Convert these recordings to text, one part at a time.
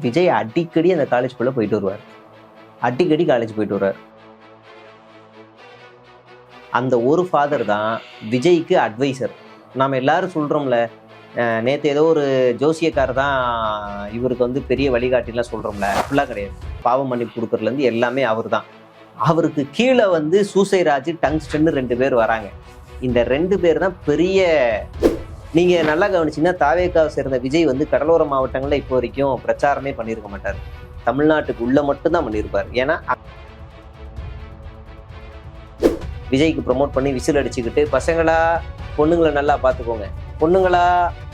விஜய் அடிக்கடி அந்த காலேஜ்குள்ள போயிட்டு வருவார். அடிக்கடி காலேஜ் போயிட்டு வருவார். அந்த ஒரு ஃபாதர் தான் விஜய்க்கு அட்வைசர். நாம் எல்லாரும் சொல்கிறோம்ல, நேற்று ஏதோ ஒரு ஜோசியக்காரர் தான் இவருக்கு வந்து பெரிய வழிகாட்டிலாம் சொல்கிறோம்ல, அப்படிலாம் கிடையாது. பாவ மன்னிப்பு கொடுக்குறதுலேருந்து எல்லாமே அவர் தான். அவருக்கு கீழே வந்து சூசைராஜ், டங்ஸ்டன்னு 2 பேர் வராங்க. இந்த 2 பேர் தான் பெரிய. நீங்கள் நல்லா கவனிச்சிங்கன்னா தாவேக்காவை சேர்ந்த விஜய் வந்து கடலோர மாவட்டங்களில் இப்போ வரைக்கும் பிரச்சாரமே பண்ணியிருக்க மாட்டார். தமிழ்நாட்டுக்கு உள்ள மட்டும்தான் பண்ணியிருப்பார். ஏன்னா விஜய்க்கு ப்ரொமோட் பண்ணி விசில் அடிச்சுக்கிட்டு, பசங்களா பொண்ணுங்களை நல்லா பார்த்துக்கோங்க, பொண்ணுங்களா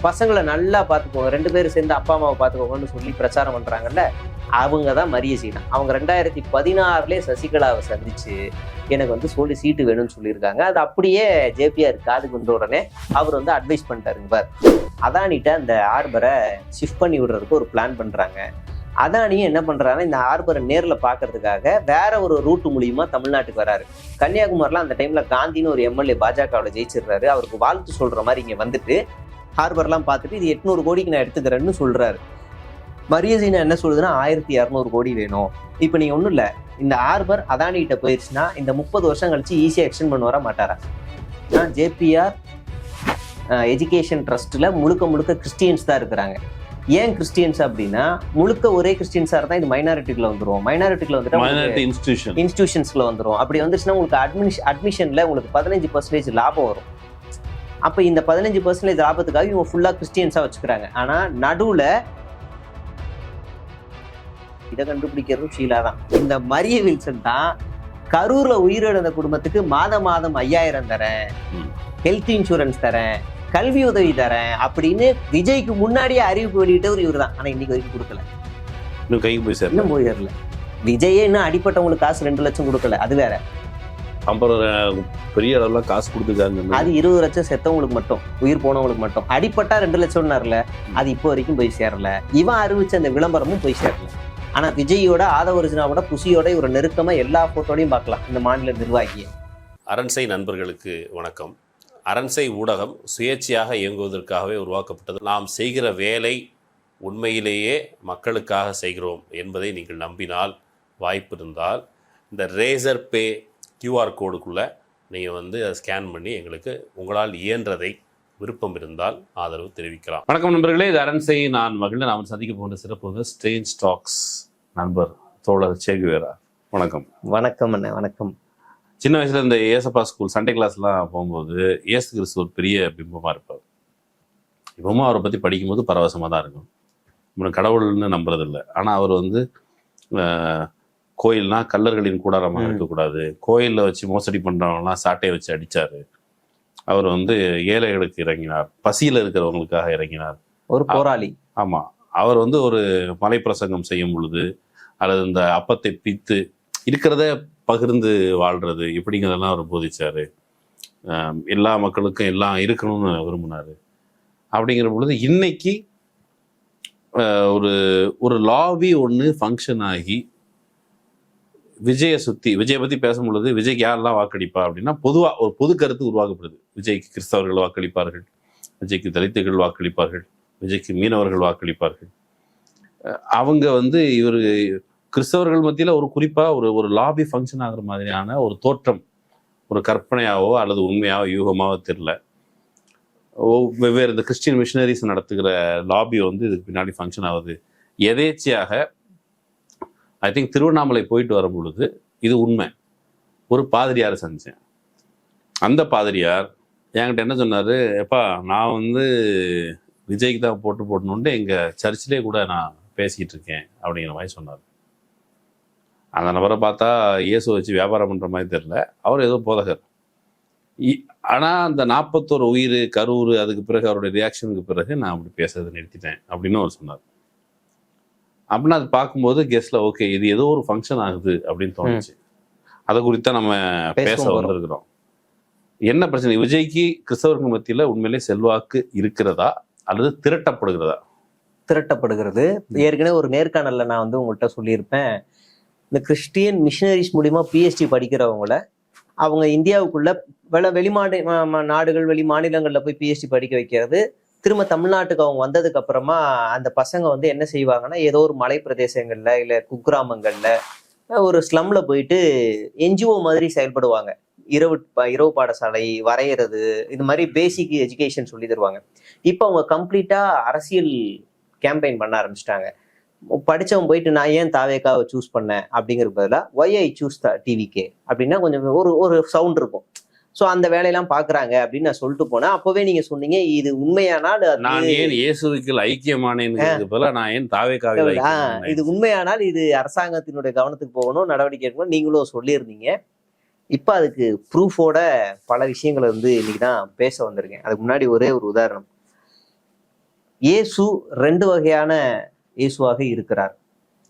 பசங்களை நல்லா பார்த்துக்கோங்க, 2 பேரும் சேர்ந்து அப்பா அம்மாவை பார்த்துக்கோங்கன்னு சொல்லி பிரச்சாரம் பண்ணுறாங்கல்ல, அவங்க தான் மரிய சீனா. அவங்க 2016 சசிகலாவை சந்திச்சு எனக்கு வந்து சொல்லி சீட்டு வேணும்னு சொல்லியிருக்காங்க. அது அப்படியே ஜேபிஆர் காதுக்கு வந்த உடனே அவர் வந்து அட்வைஸ் பண்ணிட்டாருங்க பார். அதானிட்ட அந்த ஹார்பரை ஷிஃப்ட் பண்ணி விடுறதுக்கு ஒரு பிளான் பண்ணுறாங்க. அதானியும் என்ன பண்ணுறாங்கன்னா, இந்த ஹார்பரை நேரில் பார்க்கறதுக்காக வேற ஒரு ரூட் மூலியமா தமிழ்நாட்டுக்கு வராரு. கன்னியாகுமரியில் அந்த டைமில் காந்தின்னு ஒரு எம்எல்ஏ பாஜகவில் ஜெயிச்சிடுறாரு. அவருக்கு வாழ்த்து சொல்கிற மாதிரி இங்கே வந்துட்டு ஹார்பர்லாம் பார்த்துட்டு இது 800 கோடிக்கு நான் எடுத்துக்கிறேன்னு சொல்கிறாரு. மரியசீனா என்ன சொல்லுதுன்னா 1200 கோடி வேணும். இப்போ நீங்கள் ஒன்றும் இல்லை, இந்த ஹார்பர் அதானிகிட்ட போயிடுச்சுன்னா இந்த 30 வருஷம் கழிச்சு ஈஸியாக எக்ஸ்டெண்ட் பண்ண வர மாட்டாரா? ஜேபிஆர் எஜுகேஷன் ட்ரஸ்ட்டில் முழுக்க கிறிஸ்டியன்ஸ் தான் இருக்கிறாங்க. ஏன் கிறிஸ்டியன்ஸ் அப்படின்னா, முழுக்க ஒரே கிறிஸ்டியன்ஸாக இருந்தால் இது மைனாரிட்டிக்குள்ள வந்துடும். மைனாரிட்டிக்குள்ள வந்துட்டு இன்ஸ்டிடியூஷன்ஸ்ல வந்துடும். அப்படி வந்துச்சுன்னா உங்களுக்கு அட்மிஷன்ல உங்களுக்கு 15% லாபம் வரும். அப்போ இந்த 15% லாபத்துக்காக இவங்க ஃபுல்லாக கிறிஸ்டியன்ஸாக வச்சுக்கிறாங்க. ஆனால் நடுவில் இதை கண்டுபிடிக்கிறதும் ஷீலா தான். இந்த மரிய வில்சன் தான் கரூர்ல உயிரிழந்த குடும்பத்துக்கு மாதம் 5000 தரேன், ஹெல்த் இன்சூரன்ஸ் தரேன், கல்வி உதவி தரேன் அப்படின்னு விஜய்க்கு முன்னாடியே அறிவிப்பு வெளியிட்டவர் இவர் தான். ஆனா இன்னைக்கு வரைக்கும் கொடுக்கல, இன்னும் கைக்கு போய் சேரல. இன்னும் போயிடல. விஜயே இன்னும் அடிப்பட்டவங்களுக்கு காசு 2 லட்சம் கொடுக்கல, அது வேற. அப்புறம் பெரிய அளவுல காசு கொடுத்துருக்காங்க. அது 20 லட்சம் செத்தவங்களுக்கு மட்டும், உயிர் போனவங்களுக்கு மட்டும். அடிப்பட்டா 2 லட்சம்னார்ல, அது இப்போ வரைக்கும் போய் சேரல. இவன் அறிவிச்ச அந்த விளம்பரமும் போய் சேரல. ஆனா விஜயோட ஒரிஜினாவோட புசியோட ஒரு நெருக்கமா எல்லா போட்டோடையும் பார்க்கலாம் இந்த மாநில நிர்வாகியை. அரண்சை நண்பர்களுக்கு வணக்கம். அரண்சை ஊடகம் சுயேட்சையாக இயங்குவதற்காகவே உருவாக்கப்பட்டது. நாம் செய்கிற வேலை உண்மையிலேயே மக்களுக்காக செய்கிறோம் என்பதை நீங்கள் நம்பினால், வாய்ப்பு இருந்தால் இந்த ரேசர் பே கியூஆர் கோடுக்குள்ளே நீங்கள் வந்து அதை ஸ்கேன் பண்ணி எங்களுக்கு உங்களால் இயன்றதை விருப்பம் இருந்தால் ஆதரவு தெரிவிக்கலாம். வணக்கம் நண்பர்களே, இது அரண்சை. நான் மகிழ்ந்து நாம் சந்திக்க போகிற சிறப்பு ஸ்ட்ரேஞ்ச் டாக்ஸ் நண்பர் தோழர் சேகுவேரா. வணக்கம். வணக்கம் அண்ணா. வணக்கம். சின்ன வயசுல இந்த ஏசப்பா ஸ்கூல் சண்டே கிளாஸ்லாம் போகும்போது ஏசு கிறிஸ்து ஒரு பெரிய பிம்பமாக இருப்பார். இப்பவும் அவரை பற்றி படிக்கும்போது பரவசமாக தான் இருக்கும். இவனை கடவுள்னு நம்புறதில்லை. ஆனால் அவர் வந்து கோயில்னா கல்லர்களின் கூடாரமாக இருக்கக்கூடாது, கோயிலில் வச்சு மோசடி பண்ணுறவங்கலாம் சாட்டையை வச்சு அடித்தார். அவர் வந்து ஏழைகளுக்கு இறங்கினார், பசியில் இருக்கிறவங்களுக்காக இறங்கினார், ஒரு போராளி. ஆமாம், அவர் வந்து ஒரு மலை பிரசங்கம் செய்யும் பொழுது அல்லது இந்த அப்பத்தை பித்து இருக்கிறத பகிர்ந்து வாழ்றது இப்படிங்கிறதெல்லாம் அவர் போதிச்சார். எல்லா மக்களுக்கும் எல்லாம் இருக்கணும்னு விரும்பினார். அப்படிங்கிற பொழுது இன்னைக்கு ஒரு லாபி ஒன்று ஃபங்க்ஷன் ஆகி விஜயை பற்றி பேசும் பொழுது விஜய்க்கு யாரெல்லாம் வாக்களிப்பா அப்படின்னா பொதுவாக ஒரு பொது கருத்து உருவாக்கப்படுது. விஜய்க்கு கிறிஸ்தவர்கள் வாக்களிப்பார்கள், விஜய்க்கு தலித்துகள் வாக்களிப்பார்கள், விஜய்க்கு மீனவர்கள் வாக்களிப்பார்கள். அவங்க வந்து இவர் கிறிஸ்தவர்கள் மத்தியில் ஒரு குறிப்பாக ஒரு லாபி ஃபங்க்ஷன் ஆகிற மாதிரியான ஒரு தோற்றம், ஒரு கற்பனையாவோ அல்லது உண்மையாவோ யூகமாவோ தெரியல. வெவ்வேறு இந்த கிறிஸ்டியன் மிஷினரிஸ் நடத்துகிற லாபி வந்து இதுக்கு பின்னாடி ஃபங்க்ஷன் ஆகுது. எதேச்சியாக ஐ திங்க் திருவண்ணாமலை போயிட்டு வரும் பொழுது இது உண்மை. ஒரு பாதிரியாரை சந்தித்தேன். அந்த பாதிரியார் என்கிட்ட என்ன சொன்னார், எப்பா நான் வந்து விஜய்க்கு தான் போடணுன்ட்டு எங்கள் சர்ச்சிலே கூட நான் பேசிக்கிட்டு இருக்கேன் அப்படிங்கிற மாதிரி சொன்னார். அந்த நபரை பார்த்தா இயேசு வச்சு வியாபாரம் பண்ணுற மாதிரி தெரில, அவர் ஏதோ போதகர். ஆனால் அந்த 41 உயிர் கரூர் அதுக்கு பிறகு அவருடைய ரியாக்ஷனுக்கு பிறகு நான் அப்படி பேசுறதை நிறுத்திட்டேன் அப்படின்னு அவர் சொன்னார். அப்படின்னா அது பார்க்கும்போது கெஸ்ட்ல ஓகே இது ஏதோ ஒரு ஃபங்க்ஷன் ஆகுது அப்படின்னு தோணுச்சு. அதை குறித்தான் நம்ம பேச வந்திருக்கிறோம். என்ன பிரச்சனை, விஜய்க்கு கிறிஸ்தவர்கள் மத்தியில் உண்மையிலே செல்வாக்கு இருக்கிறதா அல்லது திரட்டப்படுகிறது? ஏற்கனவே ஒரு நேர்காணல்ல நான் வந்து உங்கள்கிட்ட சொல்லியிருப்பேன், இந்த கிறிஸ்டியன் மிஷினரிஸ் மூலியமா பிஹெச்டி படிக்கிறவங்கள அவங்க இந்தியாவுக்குள்ள வெளி மாநிலங்கள்ல போய் பிஹெச்டி படிக்க வைக்கிறது திரும்ப தமிழ்நாட்டுக்கு அவங்க வந்ததுக்கு அப்புறமா அந்த பசங்க வந்து என்ன செய்வாங்கன்னா, ஏதோ ஒரு மலை பிரதேசங்கள்ல இல்ல குக்கிராமங்கள்ல ஒரு ஸ்லம்ல போயிட்டு என்ஜிஓ மாதிரி செயல்படுவாங்க. இரவு பாடசாலை, வரையறது, இது மாதிரி பேசிக் எஜுகேஷன் சொல்லி தருவாங்க. இப்போ அவங்க கம்ப்ளீட்டா அரசியல் கேம்பெயின் பண்ண ஆரம்பிச்சிட்டாங்க. படிச்சவன் போயிட்டு நான் ஏன் தாவேக்காவை சூஸ் பண்ணேன் அப்படிங்கிற பதிலா ஒய் ஐ சூஸ் டிவிகே அப்படின்னா கொஞ்சம் ஒரு சவுண்ட் இருக்கும். ஸோ அந்த வேலையெல்லாம் பாக்குறாங்க அப்படின்னு நான் சொல்லிட்டு போனேன். அப்பவே நீங்க சொன்னீங்க இது உண்மையானால் நான் ஏன் இயேசுவுக்கு ஐக்கியமானேன்னு பதிலா நான் ஏன் தாவேக்காவில் இது உண்மையானால் இது அரசாங்கத்தினுடைய கவனத்துக்கு போகணும், நடவடிக்கை எடுக்கணும் நீங்களும் சொல்லியிருந்தீங்க. இப்ப அதுக்கு ப்ரூஃபோட பல விஷயங்களை வந்து இன்னைக்கு தான் பேச வந்திருக்கேன். அதுக்கு முன்னாடி ஒரே ஒரு உதாரணம். இயேசு 2 வகையான இயேசுவாக இருக்கிறார்.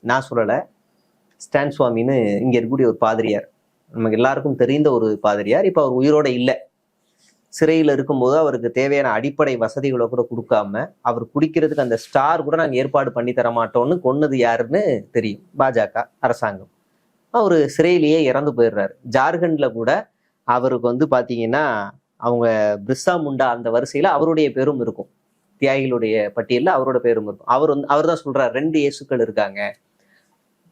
நான் சொல்லல, ஸ்டான் சுவாமின்னு இங்க இருக்கக்கூடிய ஒரு பாதிரியார், நமக்கு எல்லாருக்கும் தெரிந்த ஒரு பாதிரியார். இப்ப அவர் உயிரோட இல்லை. சிறையில் இருக்கும்போது அவருக்கு தேவையான அடிப்படை வசதிகளை கூட கொடுக்காம அவர் குடிக்கிறதுக்கு அந்த ஸ்டார் கூட நாங்கள் ஏற்பாடு பண்ணி தர மாட்டோம்னு கொன்னது யாருன்னு தெரியும், பாஜக அரசாங்கம். அவர் சிறையிலேயே இறந்து போயிடுறாரு. ஜார்க்கண்ட்ல கூட அவருக்கு வந்து பாத்தீங்கன்னா அவங்க பிர்சா முண்டா அந்த வரிசையில அவருடைய பேரும் இருக்கும், தியாகிகளுடைய பட்டியலில் அவரோட பேரும் இருக்கும். அவர் தான் சொல்றாரு 2 இயேசுக்கள் இருக்காங்க.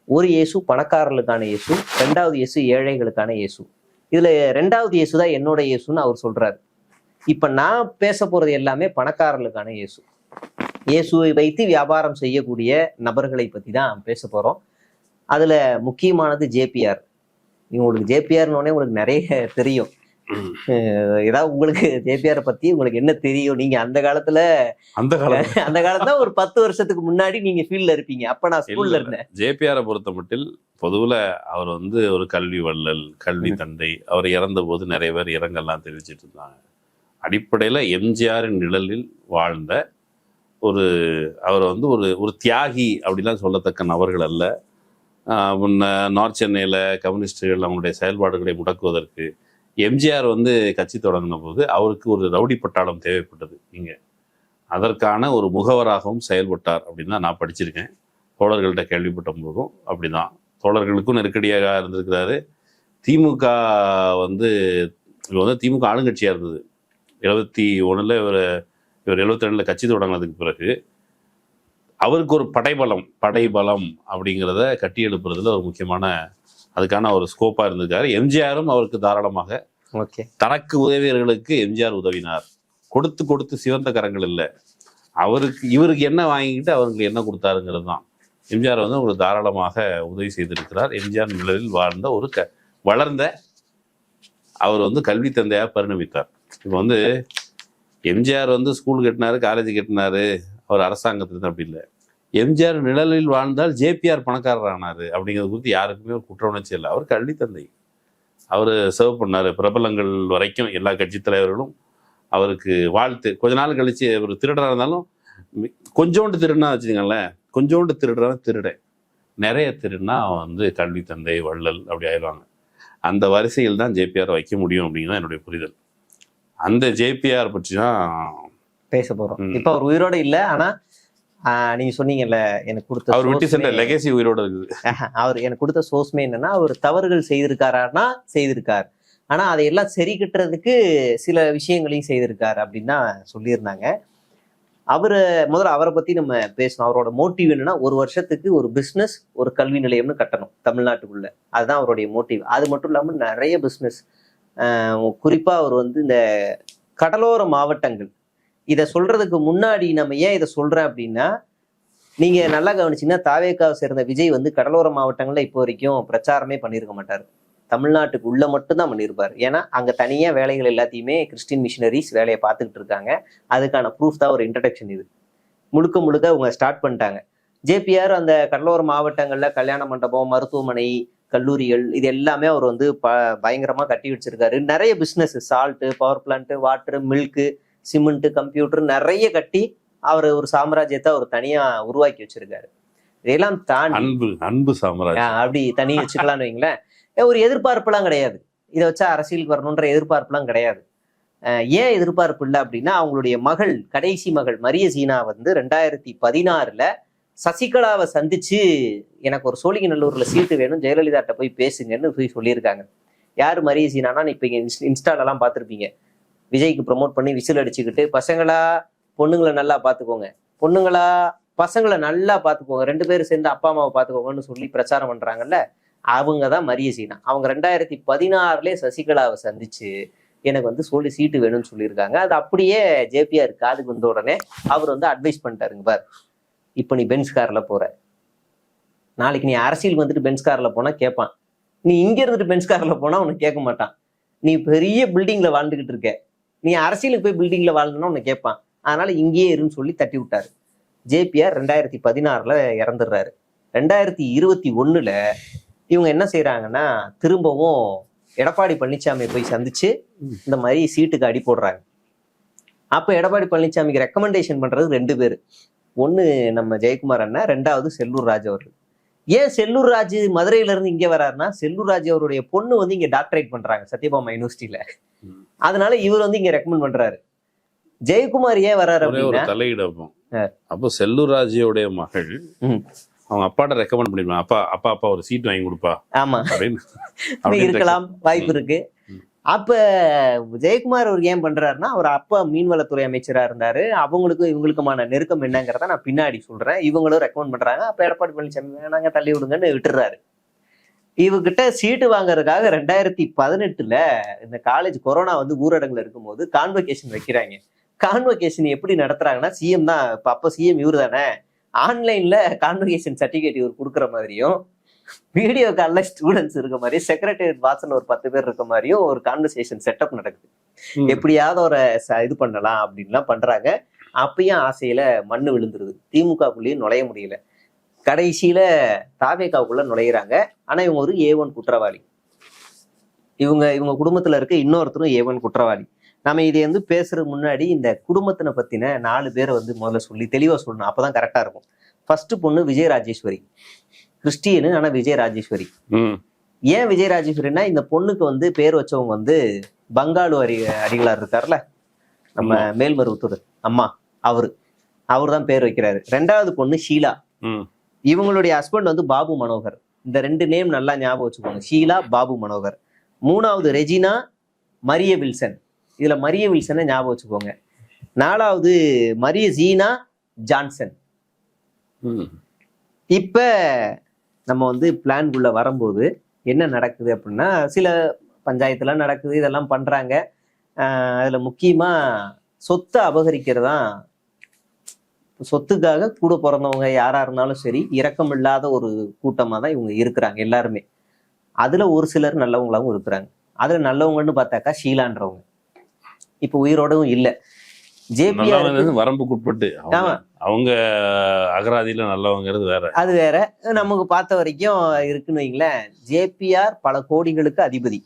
ஒரு இயேசு பணக்காரர்களுக்கான இயேசு, 2வது இயேசு ஏழைகளுக்கான இயேசு. இதுல 2வது இயேசு தான் என்னோட இயேசுன்னு அவர் சொல்றாரு. இப்ப நான் பேச போறது எல்லாமே பணக்காரர்களுக்கான இயேசு. இயேசுவை வைத்து வியாபாரம் செய்யக்கூடிய நபர்களை பத்தி தான் பேச போறோம். அதுல முக்கியமானது ஜேபிஆர். உங்களுக்கு ஜேபிஆர்னோடனே உங்களுக்கு நிறைய தெரியும். ஏதாவது உங்களுக்கு ஜேபிஆர் பத்தி உங்களுக்கு என்ன தெரியும்? நீங்க அந்த காலத்துல ஒரு 10 வருஷத்துக்கு முன்னாடி நீங்க ஃபீல்ட்ல இருப்பீங்க. அப்ப நான் ஸ்கூல்ல இருந்தேன். ஜேபிஆரை பொறுத்த மட்டில் பொதுவுல அவர் வந்து ஒரு கல்வி வள்ளல், கல்வி தந்தை. அவர் இறந்த போது நிறைய பேர் இரங்கல்லாம் தெரிவிச்சிட்டு இருந்தாங்க. அடிப்படையில எம்ஜிஆரின் நிழலில் வாழ்ந்த அவர் வந்து ஒரு தியாகி அப்படிலாம் சொல்லத்தக்க நபர்கள் அல்ல. நார்த் சென்னையில் கம்யூனிஸ்டுகள் அவங்களுடைய செயல்பாடுகளை முடக்குவதற்கு எம்ஜிஆர் வந்து கட்சி தொடங்கின போது அவருக்கு ஒரு ரவுடி பட்டாளம் தேவைப்பட்டது. அதற்கான ஒரு முகவராகவும் செயல்பட்டார் அப்படின்னு தான் நான் படிச்சிருக்கேன். தோழர்கள்ட்ட கேள்விப்பட்ட போதும் அப்படிதான். தோழர்களுக்கும் நெருக்கடியாக இருந்திருக்கிறாரு. திமுக வந்து திமுக ஆளுங்கட்சியாக இருந்தது. 71 இவர் 72 கட்சி தொடங்கினதுக்கு பிறகு அவருக்கு ஒரு படைபலம் அப்படிங்கிறத கட்டி எழுப்புறதுல ஒரு முக்கியமான அதுக்கான ஒரு ஸ்கோப்பா இருந்திருக்காரு. எம்ஜிஆரும் அவருக்கு தாராளமாக தனக்கு உதவியர்களுக்கு எம்ஜிஆர் உதவினார். கொடுத்து சிவந்த கரங்கள் இல்லை. இவருக்கு என்ன வாங்கிக்கிட்டு அவருக்கு என்ன கொடுத்தாருங்கிறது தான். எம்ஜிஆர் வந்து அவங்களுக்கு தாராளமாக உதவி செய்திருக்கிறார். எம்ஜிஆர் நிழலில் வாழ்ந்த வளர்ந்த அவர் வந்து கல்வி தந்தையாக பரிணமித்தார். இப்போ வந்து எம்ஜிஆர் வந்து ஸ்கூல் கட்டினாரு, காலேஜ் கட்டினாரு, அவர் அரசாங்கத்துல அப்படி இல்லை. எம்ஜிஆர் நிழலில் வாழ்ந்தால் ஜேபிஆர் பணக்காரர் ஆனாரு அப்படிங்கிறது குறித்து யாருக்குமே ஒரு குற்ற உணர்ச்சி இல்லை. அவர் கல்வி தந்தை. அவர் சர்வ் பண்ணாரு. பிரபலங்கள் வரைக்கும் எல்லா கட்சி தலைவர்களும் அவருக்கு வாழ்த்து. கொஞ்ச நாள் கழிச்சு ஒரு திருடராக இருந்தாலும் கொஞ்சோண்டு திருடுனா வச்சுக்கோங்களேன், கொஞ்சோண்டு திருடன் நிறைய திருடுனா அவன் வந்து கல்வி தந்தை வள்ளல் அப்படி ஆயிடுவாங்க. அந்த வரிசையில் தான் ஜேபிஆர் வைக்க முடியும் அப்படிங்கிறது என்னுடைய புரிதல். அந்த ஜேபிஆர் பற்றி தான் பேச போறோம். இப்ப அவர் உயிரோட இல்ல, ஆனா நீங்க சொன்னீங்கல்ல எனக்கு கொடுத்த அவர் விட்டு சென்ற லெகசி உயிரோட இருக்குது. அவர் எனக்கு கொடுத்த சோர்ஸ்மே என்னன்னா, அவர் தவறுகள் செய்திருக்காருன்னா செய்திருக்கார், ஆனா அதையெல்லாம் சரி கட்டுறதுக்கு சில விஷயங்களையும் செய்திருக்காரு அப்படின்னு தான் சொல்லியிருந்தாங்க. முதல்ல அவரை பத்தி நம்ம பேசணும். அவரோட மோட்டிவ் என்னன்னா, ஒரு வருஷத்துக்கு ஒரு பிஸ்னஸ், ஒரு கல்வி நிலையம்னு கட்டணும் தமிழ்நாட்டுக்குள்ள. அதுதான் அவருடைய மோட்டிவ். அது மட்டும் இல்லாம நிறைய பிஸ்னஸ், குறிப்பா அவர் வந்து இந்த கடலோர மாவட்டங்கள், இதை சொல்றதுக்கு முன்னாடி நம்ம ஏன் இதை சொல்றேன் அப்படின்னா, நீங்க நல்லா கவனிச்சீங்கன்னா தாவேக்காவை சேர்ந்த விஜய் வந்து கடலோர மாவட்டங்கள்ல இப்போ வரைக்கும் பிரச்சாரமே பண்ணியிருக்க மாட்டாரு. தமிழ்நாட்டுக்கு உள்ள மட்டும்தான் பண்ணியிருப்பாரு. ஏன்னா அங்க தனியா வேலைகள் எல்லாத்தையுமே கிறிஸ்டின் மிஷினரிஸ் வேலையை பார்த்துக்கிட்டு இருக்காங்க. அதுக்கான ப்ரூஃப் தான் ஒரு இன்ட்ரடக்ஷன். இது முழுக்க அவங்க ஸ்டார்ட் பண்ணிட்டாங்க. ஜேபிஆர் அந்த கடலோர மாவட்டங்கள்ல கல்யாண மண்டபம், மருத்துவமனை, கல்லூரிகள், இது எல்லாமே அவர் வந்து பயங்கரமா கட்டி வச்சிருக்காரு. நிறைய business, salt, power plant, water, milk, cement, computer நிறைய கட்டி அவர் ஒரு சாம்ராஜ்யத்தை அவர் தனியா உருவாக்கி வச்சிருக்காரு. இதெல்லாம் தாண்டி அன்பு சாம்ராஜ்யம் அப்படி தனி வச்சுக்கலாம்னு வைங்களேன். ஒரு எதிர்பார்ப்புலாம் கிடையாது. இதை வச்சா அரசியலுக்கு வரணுன்ற எதிர்பார்ப்புலாம் கிடையாது. ஏன் எதிர்பார்ப்பு இல்லை அப்படின்னா, அவங்களுடைய மகள், கடைசி மகள் மரிய சீனா வந்து 2016 சசிகலாவை சந்திச்சு எனக்கு ஒரு சோழிங்கநல்லூர்ல சீட்டு வேணும், ஜெயலலிதாட்ட போய் பேசுங்கன்னு போய் சொல்லியிருக்காங்க. யாரு மரிய சீனானா, இப்ப இங்க இன்ஸ்டாலெல்லாம் பார்த்துருப்பீங்க, விஜய்க்கு ப்ரொமோட் பண்ணி விசில் அடிச்சுக்கிட்டு பசங்களா பொண்ணுங்களை நல்லா பார்த்துக்கோங்க, பொண்ணுங்களா பசங்களை நல்லா பார்த்துக்கோங்க, 2 பேரும் சேர்ந்து அப்பா அம்மாவை பார்த்துக்கோங்கன்னு சொல்லி பிரச்சாரம் பண்றாங்கல்ல, அவங்க தான் மரிய சீனா. அவங்க 2016 சசிகலாவை சந்திச்சு எனக்கு வந்து சொல்லி சீட்டு வேணும்னு சொல்லியிருக்காங்க. அது அப்படியே ஜேபிஆர் காதுக்கு வந்த உடனே அவர் வந்து அட்வைஸ் பண்ணிட்டாருங்க, பார் இப்போ நீ பென்ஸ் கார்ல போற, நாளைக்கு நீ அரசியலுக்கு வந்துட்டு பென்ஸ் கார்ல போனா கேட்பான், நீ இங்க இருந்துட்டு பென்ஸ் கார்ல போனா உனக்கு கேட்க மாட்டான். நீ பெரிய பில்டிங்ல வாழ்ந்துகிட்டு இருக்க, நீ அரசியலுக்கு போய் பில்டிங்ல வாழ்ந்தனா உனக்கு கேட்பான், அதனால இங்கேயே இருன்னு சொல்லி தட்டி விட்டாரு. ஜேபிஆர் 2016 இறந்துடுறாரு. 2021 இவங்க என்ன செய்யறாங்கன்னா திரும்பவும் எடப்பாடி பழனிசாமியை போய் சந்திச்சு இந்த மாதிரி சீட்டுக்கு அடி போடுறாங்க. அப்ப எடப்பாடி பழனிசாமிக்கு ரெக்கமெண்டேஷன் பண்றது 2 பேர். ஒண்ணு நம்ம ஜெயக்குமார் அண்ணா, 2வது செல்லூர் ராஜ் அவர்கள். ஏன் செல்லூர் ராஜ் மதுரையில இருந்து இங்க வர்றாருன்னா, செல்லூர் ராஜ் அவருடைய பொண்ணு வந்து இங்க டாக்டரேட் பண்றாங்க சத்யபாமா யூனிவர்சிட்டியில. அதனால இவர் வந்து இங்க ரெக்கமெண்ட் பண்றாரு. ஜெயக்குமார் ஏன் வர்றாரு அப்படின்னா தலையிடப்போம். அப்போ செல்லூர் ராஜுடைய மகள் அவங்க அப்பாட்ட ரெக்கமெண்ட் பண்ணிருப்பாங்க, அப்பா ஒரு சீட் வாங்கி கொடுப்பா. ஆமா இருக்கலாம், வாய்ப்பு இருக்கு. அப்ப ஜெயக்குமார் அவர் ஏன் பண்றாருன்னா, அவர் அப்பா மீன்வளத்துறை அமைச்சரா இருந்தாரு. அவங்களுக்கும் இவங்களுக்குமான நெருக்கம் என்னங்கிறத நான் பின்னாடி சொல்றேன். இவங்களும் ரெக்கமெண்ட் பண்றாங்க. அப்ப எடப்பாடி பழனிசாமி வேணாங்க தள்ளி விடுங்கன்னு விட்டுறாரு. இவகிட்ட சீட்டு வாங்குறதுக்காக 2018 இந்த காலேஜ் கொரோனா வந்து ஊரடங்குல இருக்கும்போது கான்வகேஷன் வைக்கிறாங்க. கான்வகேஷன் எப்படி நடத்துறாங்கன்னா, சிஎம் தான், அப்ப சிஎம் இவரு தானே, ஆன்லைன்ல கான்வகேஷன் சர்டிபிகேட் இவர் கொடுக்குற மாதிரியும், வீடியோ கால்ல ஸ்டூடெண்ட்ஸ் இருக்க மாதிரி, செக்ரட்டரியேட் வாசல்ல ஒரு 10 பேர் இருக்க மாதிரியும் ஒரு கான்வர்சேஷன் செட்டப் நடக்குது. எப்படியாவது ஒரு இது பண்ணலாம் அப்படின்லாம் பண்றாங்க. அப்பயும் ஆசையில மண்ணு விழுந்துருது. திமுகக்குள்ளேயும் நுழைய முடியல. கடைசியில தாவேகாவுக்குள்ள நுழையிறாங்க. ஆனா இவங்க ஒரு A1 குற்றவாளி. இவங்க குடும்பத்துல இருக்க இன்னொருத்தரும் A1 குற்றவாளி. நம்ம இதை வந்து பேசுறதுக்கு முன்னாடி இந்த குடும்பத்தினை பத்தின 4 பேரை வந்து முதல்ல சொல்லி தெளிவா சொல்லணும், அப்பதான் கரெக்டா இருக்கும். ஃபர்ஸ்ட் பொண்ணு விஜயராஜேஸ்வரி, கிறிஸ்டியனு, ஆனா விஜயராஜேஸ்வரி. ஏன் விஜயராஜேஸ்வரினா, இந்த பொண்ணுக்கு வந்து பேர் வச்சவங்க வந்து பங்காளு அடிகளார் இருக்காருல்ல, நம்ம மேல்மருவத்தூர் அம்மா, அவரு தான் பேர் வைக்கிறாரு. 2வது பொண்ணு ஷீலா, இவங்களுடைய ஹஸ்பண்ட் வந்து பாபு மனோகர். இந்த 2 நேம் நல்லா ஞாபகம் வச்சுக்கோங்க, ஷீலா, பாபு மனோகர். 3வது ரெஜினா மரிய வில்சன், இதுல மரிய வில்சனை ஞாபகம் வச்சுக்கோங்க. 4வது மரிய ஜீனா ஜான்சன். இப்ப நம்ம வந்து பிளான்குள்ள வரும்போது என்ன நடக்குது அப்படின்னா, சில பஞ்சாயத்துலாம் நடக்குது, இதெல்லாம் பண்றாங்க. அதுல முக்கியமா சொத்தை அபகரிக்கிறதா, சொத்துக்காக கூட பிறந்தவங்க யாரா இருந்தாலும் சரி, இரக்கம் இல்லாத ஒரு கூட்டமா தான் இவங்க இருக்கிறாங்க எல்லாருமே. அதுல ஒரு சிலர் நல்லவங்களாவும் இருக்கிறாங்க. அதுல நல்லவங்கன்னு பார்த்தாக்கா ஷீலான்றவங்க இப்ப உயிரோடவும் இல்லை. ஜேபிஆர் வரம்புக்குட்பட்டு அவங்க அகராதியில நல்லவங்கிறது வேற, அது வேற. நமக்கு பார்த்த வரைக்கும் இருக்குன்னு வைங்களேன். ஜேபிஆர் பல கோடிகளுக்கு அதிபதி.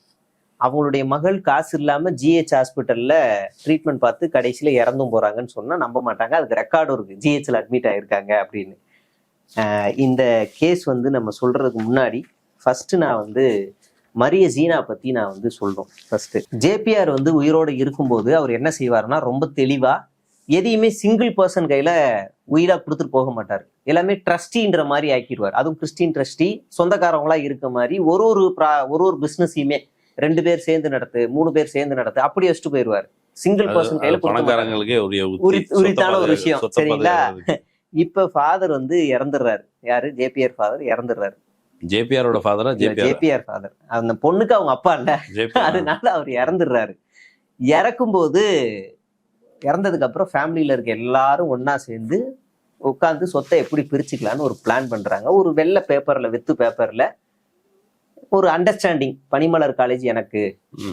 அவங்களுடைய மகள் காசு இல்லாம ஜிஹெச் ஹாஸ்பிட்டல்ல ட்ரீட்மெண்ட் பார்த்து கடைசியில இறந்தும் போறாங்கன்னு சொன்னா நம்ப மாட்டாங்க. அதுக்கு ரெக்கார்டும் இருக்கு, ஜிஹெச்ல அட்மிட் ஆயிருக்காங்க அப்படின்னு. இந்த கேஸ் வந்து நம்ம சொல்றதுக்கு முன்னாடி ஃபர்ஸ்ட் நான் வந்து மரிய ஜீனா பத்தி நான் வந்து சொல்றோம். ஃபர்ஸ்ட் ஜேபிஆர் வந்து உயிரோடு இருக்கும்போது அவர் என்ன செய்வாருன்னா, ரொம்ப தெளிவா எதையுமே சிங்கிள் பர்சன் கையில உயிரா கொடுத்துட்டு போக மாட்டாரு. எல்லாமே ட்ரஸ்டின்ற மாதிரி ஆக்கிடுவார். அதுவும் கிறிஸ்டின் ட்ரஸ்டி, சொந்தக்காரவங்களா இருக்க மாதிரி ஒரு பிசினஸையுமே 2 பேர் சேர்ந்து நடத்து, 3 பேர் சேர்ந்து நடத்து, அப்படி வச்சுட்டு போயிடுவாரு. சிங்கிள் பர்சன் கையில உரித்தான ஒரு விஷயம், சரிங்களா? இப்ப ஃபாதர் வந்து இறந்துடுறாரு. யாரு? ஜேபிஆர் ஃபாதர் இறந்துடுறாரு. ஜேபிஆரோட ஃபாதரா? JPR father. அந்த பொண்ணுக்கு அவங்க அப்பா இல்ல, அதனால அவர் இறந்துடுறாரு. இறந்ததுக்கு அப்புறம் ஃபேமிலியில இருக்க எல்லாரும் ஒன்னா சேர்ந்து உட்காந்து சொத்தை எப்படி பிரிச்சுக்கலான்னு ஒரு பிளான் பண்றாங்க. ஒரு வெள்ளை பேப்பர்ல, வெத்து பேப்பர்ல ஒரு அண்டர்ஸ்டாண்டிங். பனிமலர் காலேஜ் எனக்கு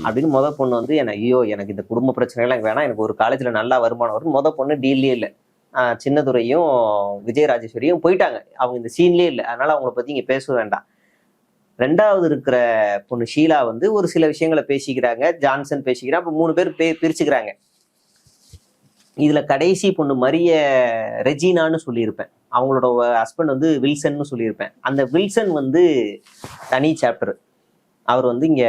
அப்படின்னு பொண்ணு வந்து, எனக்கு இந்த குடும்ப பிரச்சனை எல்லாம் வேணாம், எனக்கு ஒரு காலேஜ்ல நல்லா வருமானம் வரும். பொண்ணு டீல்லே இல்லை. சின்னதுரையும் விஜயராஜேஸ்வரியும் போயிட்டாங்க, அவங்க இந்த சீன்லயே இல்லை, அதனால அவங்கள பத்தி இங்க பேச வேண்டாம். 2வது இருக்கிற பொண்ணு ஷீலா வந்து ஒரு சில விஷயங்களை பேசிக்கிறாங்க, ஜான்சன் பேசிக்கிறான். அப்ப 3 பேர் பிரிச்சுக்கிறாங்க. இதுல கடைசி பொண்ணு மரிய ரெஜினான்னு சொல்லியிருப்பேன், அவங்களோட ஹஸ்பண்ட் வந்து வில்சன்னு சொல்லியிருப்பேன். அந்த வில்சன் வந்து தனி சாப்டர். அவர் வந்து இங்க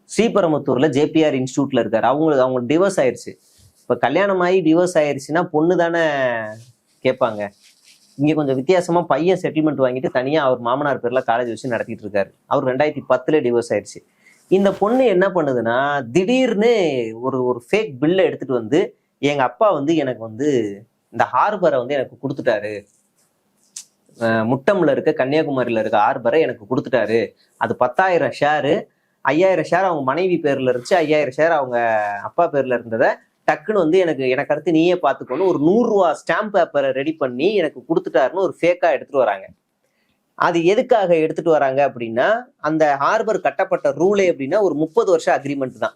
ஸ்ரீபெரும்புத்தூர்ல ஜேபிஆர் இன்ஸ்டியூட்ல இருக்காரு. அவங்க டிவோர்ஸ் ஆயிடுச்சு. இப்ப கல்யாணம் ஆகி டிவோர்ஸ் ஆயிடுச்சுன்னா பொண்ணு தானே கேட்பாங்க. இங்க கொஞ்சம் வித்தியாசமா பையன் செட்டில்மெண்ட் வாங்கிட்டு தனியா அவர் மாமனார் பேர்ல காலேஜ் வச்சு நடத்திட்டு இருக்காரு. அவர் 2010 டிவோர்ஸ் ஆயிடுச்சு. இந்த பொண்ணு என்ன பண்ணுதுன்னா, திடீர்னு ஒரு ஃபேக் பில்லை எடுத்துட்டு வந்து எங்க அப்பா வந்து எனக்கு வந்து இந்த ஹார்பரை வந்து எனக்கு கொடுத்துட்டாரு, முட்டம்ல இருக்க கன்னியாகுமரியில இருக்க ஹார்பரை எனக்கு கொடுத்துட்டாரு. அது 10,000 ஷேரு, 5,000 ஷேர் அவங்க மனைவி பேர்ல இருந்துச்சு, 5,000 ஷேர் அவங்க அப்பா பேர்ல இருந்ததை டக்குன்னு வந்து எனக்கு அடுத்து நீயே பார்த்துக்கணும் ஒரு 100 ரூபா ஸ்டாம்ப் பேப்பரை ரெடி பண்ணி எனக்கு கொடுத்துட்டாருன்னு ஒரு ஃபேக்கா எடுத்துட்டு வராங்க. அது எதுக்காக எடுத்துட்டு வராங்க அப்படின்னா, அந்த ஹார்பர் கட்டப்பட்ட ரூலே அப்படின்னா ஒரு 30 வருஷம் அக்ரிமெண்ட் தான்.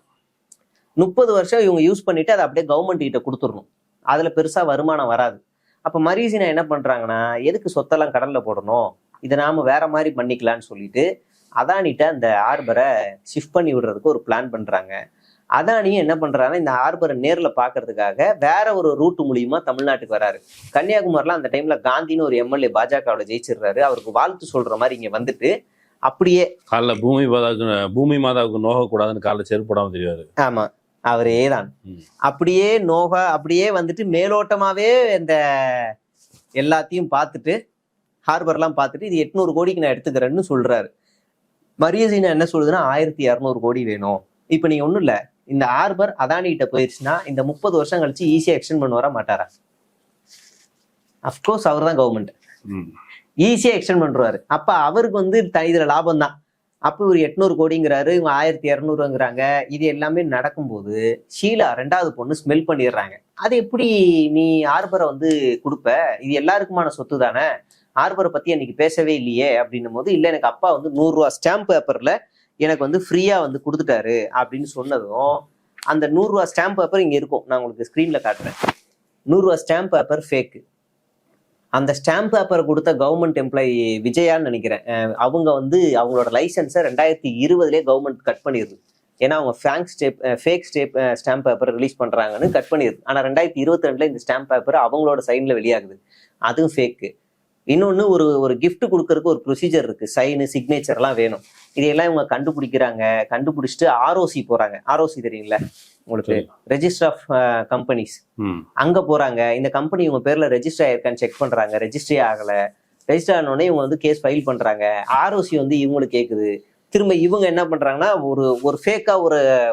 30 வருஷம் இவங்க யூஸ் பண்ணிட்டு அதை அப்படியே கவர்மெண்ட் கிட்ட கொடுத்துடணும். அதுல பெருசா வருமானம் வராது. அப்ப மரீசினா என்ன பண்றாங்கன்னா, எதுக்கு சொத்தெல்லாம் கடல்ல போடணும், இதை நாம வேற மாதிரி பண்ணிக்கலாம்னு சொல்லிட்டு அதானிட்ட அந்த ஹார்பரை ஷிஃப்ட் பண்ணி விடுறதுக்கு ஒரு பிளான் பண்றாங்க. அதானியும் என்ன பண்றாங்கன்னா, இந்த ஹார்பரை நேர்ல பாக்குறதுக்காக வேற ஒரு ரூட் மூலியமா தமிழ்நாட்டுக்கு வராரு. கன்னியாகுமரியில அந்த டைம்ல காந்தின்னு ஒரு எம்எல்ஏ பாஜகவில் ஜெயிச்சிடுறாரு. அவருக்கு வாழ்த்து சொல்ற மாதிரி இங்க வந்துட்டு அப்படியே காலைல பூமி மாதாவுக்கு நோகக்கூடாதுன்னு காலைல செருப்பு போடாம தெரியாது. ஆமா, அவரே தான். அப்படியே அப்படியே வந்துட்டு மேலோட்டமாவே இந்த எல்லாத்தையும் பார்த்துட்டு ஹார்பர்லாம் பார்த்துட்டு இது 800 கோடிக்கு நான் எடுத்துக்கிறேன்னு சொல்றாரு. மரியசினா என்ன சொல்லுதுன்னா 1200 கோடி வேணும். இப்ப நீங்க ஒண்ணும் இல்ல, இந்த ஹார்பர் அதானி கிட்ட போயிடுச்சுன்னா இந்த 30 வருஷம் கழிச்சு ஈஸியா எக்ஸ்டெண்ட் பண்ண வர மாட்டாரா? அப்கோர்ஸ் அவர் தான் கவர்மெண்ட், ஈஸியா எக்ஸ்டெண்ட் பண்றாரு. அப்ப அவருக்கு வந்து இதுல லாபம் தான். அப்போ ஒரு 800 கோடிங்கிறாரு, இவங்க 1200ங்கிறாங்க. இது எல்லாமே நடக்கும்போது ஷீலா 2வது பொண்ணு ஸ்மெல் பண்ணிடுறாங்க. அது எப்படி நீ ஹார்பரை வந்து கொடுப்ப, இது எல்லாருக்குமான சொத்து தானே, ஹார்பரை பத்தி அன்னைக்கு பேசவே இல்லையே அப்படின்னும் போது, இல்ல எனக்கு அப்பா வந்து 100 ரூபா ஸ்டாம்ப் பேப்பர்ல எனக்கு வந்து ஃப்ரீயா வந்து கொடுத்துட்டாரு அப்படின்னு சொன்னதும், அந்த 100 ரூபா ஸ்டாம்ப் பேப்பர் இங்க இருக்கும், நான் உங்களுக்கு ஸ்கிரீன்ல காட்டுறேன். 100 ரூபா ஸ்டாம்ப் பேப்பர் ஃபேக்கு. அந்த ஸ்டாம்ப் பேப்பரை கொடுத்த கவர்மெண்ட் எம்ப்ளாயி விஜயான்னு நினைக்கிறேன், அவங்க வந்து அவங்களோட லைசன்ஸை 2020 கவர்மெண்ட் கட் பண்ணிடுது. ஏன்னா அவங்க ஃபேக் ஸ்டாம்ப் பேப்பர் ரிலீஸ் பண்றாங்கன்னு கட் பண்ணிடுது. ஆனா 2022 இந்த ஸ்டாம்ப் பேப்பர் அவங்களோட சைன்ல வெளியாகுது, அதுவும் ஃபேக்கு. இன்னொன்னு, ஒரு கிஃப்ட் கொடுக்கறதுக்கு ஒரு ப்ரொசீஜர் இருக்கு, சைனு சிக்னேச்சர் எல்லாம் வேணும். இதையெல்லாம் இவங்க கண்டுபிடிக்கிறாங்க. கண்டுபிடிச்சிட்டு ஆர்ஓசி போறாங்க. ஆர்ஓசி தெரியுங்களா உங்களுக்கு, ரெஜிஸ்டர் ஆஃப் கம்பெனிஸ். அங்க போறாங்க. இந்த கம்பெனி இவங்க பேர்ல ரெஜிஸ்டர் ஆயிருக்கான்னு செக் பண்றாங்க. ரெஜிஸ்ட்ரே ஆகல. ரெஜிஸ்டர் ஆனோடனே இவங்க வந்து கேஸ் ஃபைல் பண்றாங்க. ஆர்ஓசி வந்து இவங்களுக்கு கேக்குது. திரும்ப இவங்க என்ன பண்றாங்கன்னா, ஒரு ஃபேக்கா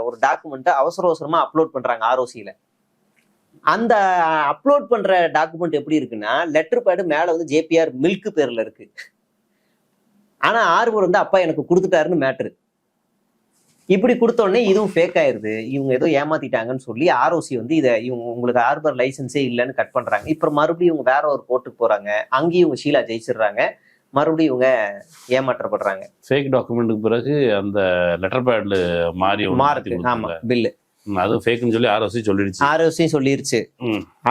ஒரு டாக்குமெண்ட்டை அவசரமா அப்லோட் பண்றாங்க ஆர்ஓசியில. அந்த அப்லோட் பண்ற டாக்குமெண்ட் எப்படி இருக்குன்னா, லெட்டர் பேடு மேல வந்து ஜேபிஆர் மில்க் பேர்ல இருக்கு. ஆனா ஹார்பர் வந்து அப்பா எனக்கு கொடுத்துட்டாருன்னு மேட்ரு. இப்படி கொடுத்த உடனே இதுவும் ஃபேக் ஆயிருது. இவங்க ஏதோ ஏமாத்திட்டாங்கன்னு சொல்லி ஆர்ஓசி வந்து இவங்க உங்களுக்கு ஹார்பர் லைசன்ஸே இல்லைன்னு கட் பண்றாங்க. இப்ப மறுபடியும் இவங்க வேற ஒரு கோர்ட்டுக்கு போறாங்க. அங்கேயும் இவங்க ஷீலா ஜெயிச்சிடுறாங்க. மறுபடியும் இவங்க ஏமாற்றப்படுறாங்க. ஃபேக் டாக்குமெண்ட்டுக்கு பிறகு அந்த லெட்டர் பேட்ல மாறுது. ஆமா, பில்லு அதுவும் ஃபேக்னு சொல்லி ஆர்ஓசியும் சொல்லிருச்சு.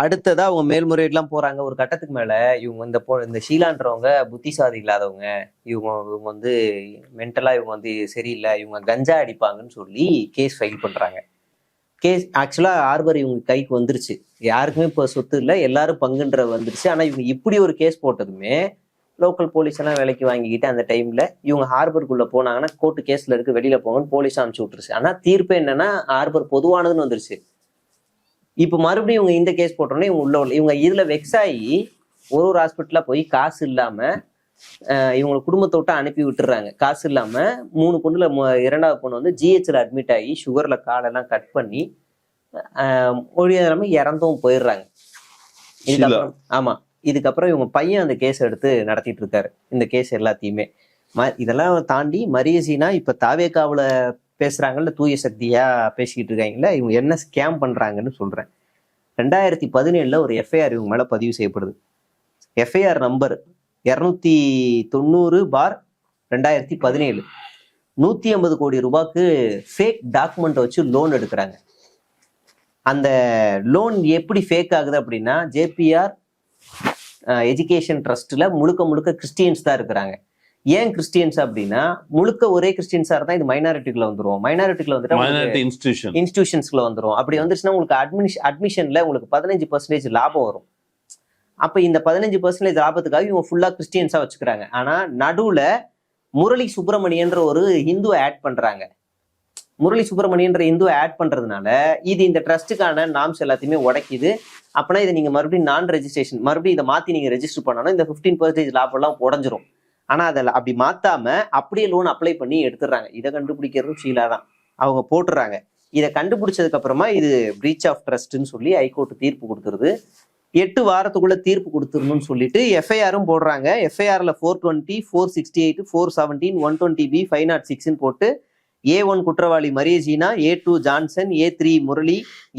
அடுத்ததா அவங்க மேல்முறையீடுலாம் போறாங்க. ஒரு கட்டத்துக்கு மேல இவங்க இந்த ஷீலான்றவங்க புத்திசாதி இல்லாதவங்க, இவங்க வந்து மென்டலா இவங்க வந்து சரியில்லை, இவங்க கஞ்சா அடிப்பாங்கன்னு சொல்லி கேஸ் ஃபைல் பண்றாங்க. கேஸ் ஆக்சுவலா ஹார்பர் இவங்க கைக்கு வந்துருச்சு. யாருக்குமே இப்போ சொத்து இல்லை, எல்லாரும் பங்குன்ற வந்துருச்சு. ஆனா இவங்க இப்படி ஒரு கேஸ் போட்டதுமே லோக்கல் போலீஸ் எல்லாம் விலைக்கு வாங்கிக்கிட்டு அந்த டைம்ல இவங்க ஹார்பருக்குள்ள போனாங்கன்னா கோர்ட்டு கேஸ்ல இருக்கு, வெளியில போங்கன்னு போலீஸ் அனுப்பிச்சு விட்டுருச்சு. ஆனா தீர்ப்பு என்னன்னா ஹார்பர் பொதுவானதுன்னு வந்துருச்சு. இப்ப மறுபடியும் இவங்க இந்த கேஸ் போட்டோன்னே இவங்க இதுல வெக்ஸ் ஆகி ஒரு ஹாஸ்பிட்டலா போய் காசு இல்லாம இவங்க குடும்பத்தை விட்டு அனுப்பி விட்டுறாங்க. காசு இல்லாம 3 பொண்ணுல 2வது பொண்ணு வந்து ஜிஹெச்ல அட்மிட் ஆகி சுகர்ல காலெல்லாம் கட் பண்ணி மொழியாம இறந்தும் போயிடுறாங்க. இதுக்கப்புறம் ஆமா, இதுக்கப்புறம் இவங்க பையன் அந்த கேஸ் எடுத்து நடத்திட்டு இருக்காரு இந்த கேஸ் எல்லாத்தையுமே. இதெல்லாம் தாண்டி மரியசினா இப்ப தாவேகாவுல பேசுறாங்கல்ல, தூய சக்தியா பேசிக்கிட்டு இருக்காங்கல்ல, இவங்க என்ன ஸ்கேம் பண்றாங்கன்னு சொல்றேன். 2017 ஒரு எஃப்ஐஆர் இவங்க மேல பதிவு செய்யப்படுது. FIR number 290/2017. 150 கோடி ரூபாய்க்கு ஃபேக் டாக்குமெண்ட் வச்சு லோன் எடுக்கிறாங்க. அந்த லோன் எப்படி ஃபேக் ஆகுது அப்படின்னா, ஜேபிஆர் எஜுகேஷன் ட்ரஸ்ட்ல முழுக்க கிறிஸ்டியன்ஸ் தான் இருக்கிறாங்க. ஏன் கிறிஸ்டியன்ஸ் அப்படின்னா, முழுக்க ஒரே கிறிஸ்டியன்ஸா இருந்தா இது மைனாரிட்டிக்குள்ள வந்துடும். மைனாரிட்டிக்குள்ள வந்துட்டு இன்ஸ்டிடியூஷன்ஸ்குள்ள வந்துடும். அப்படி வந்துச்சுன்னா உங்களுக்கு அட்மிஷன்ல உங்களுக்கு 15% லாபம் வரும். அப்ப இந்த 15% லாபத்துக்காக இவங்க ஃபுல்லா கிறிஸ்டியன்ஸா வச்சுக்கிறாங்க. ஆனா நடுவுல முரளி சுப்பிரமணியன்ற ஒரு ஹிந்து ஆட் பண்றாங்க. முரளி சுப்பிரமணியன்ற இந்துவை ஆட் பண்றதுனால இது இந்த ட்ரஸ்ட்டுக்கான நாம்ஸ் எல்லாத்தையுமே உடைக்குது. அப்படின்னா இதை நீங்க மறுபடியும் நான் ரெஜிஸ்ட்ரேஷன் மறுபடியும் இதை மாத்தி நீங்க ரெஜிஸ்டர் பண்ணணும், இந்த 15% லாபம் எல்லாம் உடஞ்சிரும். ஆனா அதில் அப்படி மாத்தாம அப்படியே லோன் அப்ளை பண்ணி எடுத்துடுறாங்க. இதை கண்டுபிடிக்கிறதும் ஷீலா தான். அவங்க போட்டுறாங்க இதை கண்டுபிடிச்சதுக்கு அப்புறமா இது பிரீச் ஆஃப் ட்ரஸ்ட்னு சொல்லி ஹைகோர்ட் தீர்ப்பு கொடுத்துருது. 8 வாரத்துக்குள்ள தீர்ப்பு கொடுத்துருணும்னு சொல்லிட்டு எஃப்ஐஆரும் போடுறாங்க. எஃப்ஐஆர்ல 420, 468, 417, 120B, 506 போட்டு A1 குற்றவாளி Mariajeena, A2 Johnson, A3 Murali,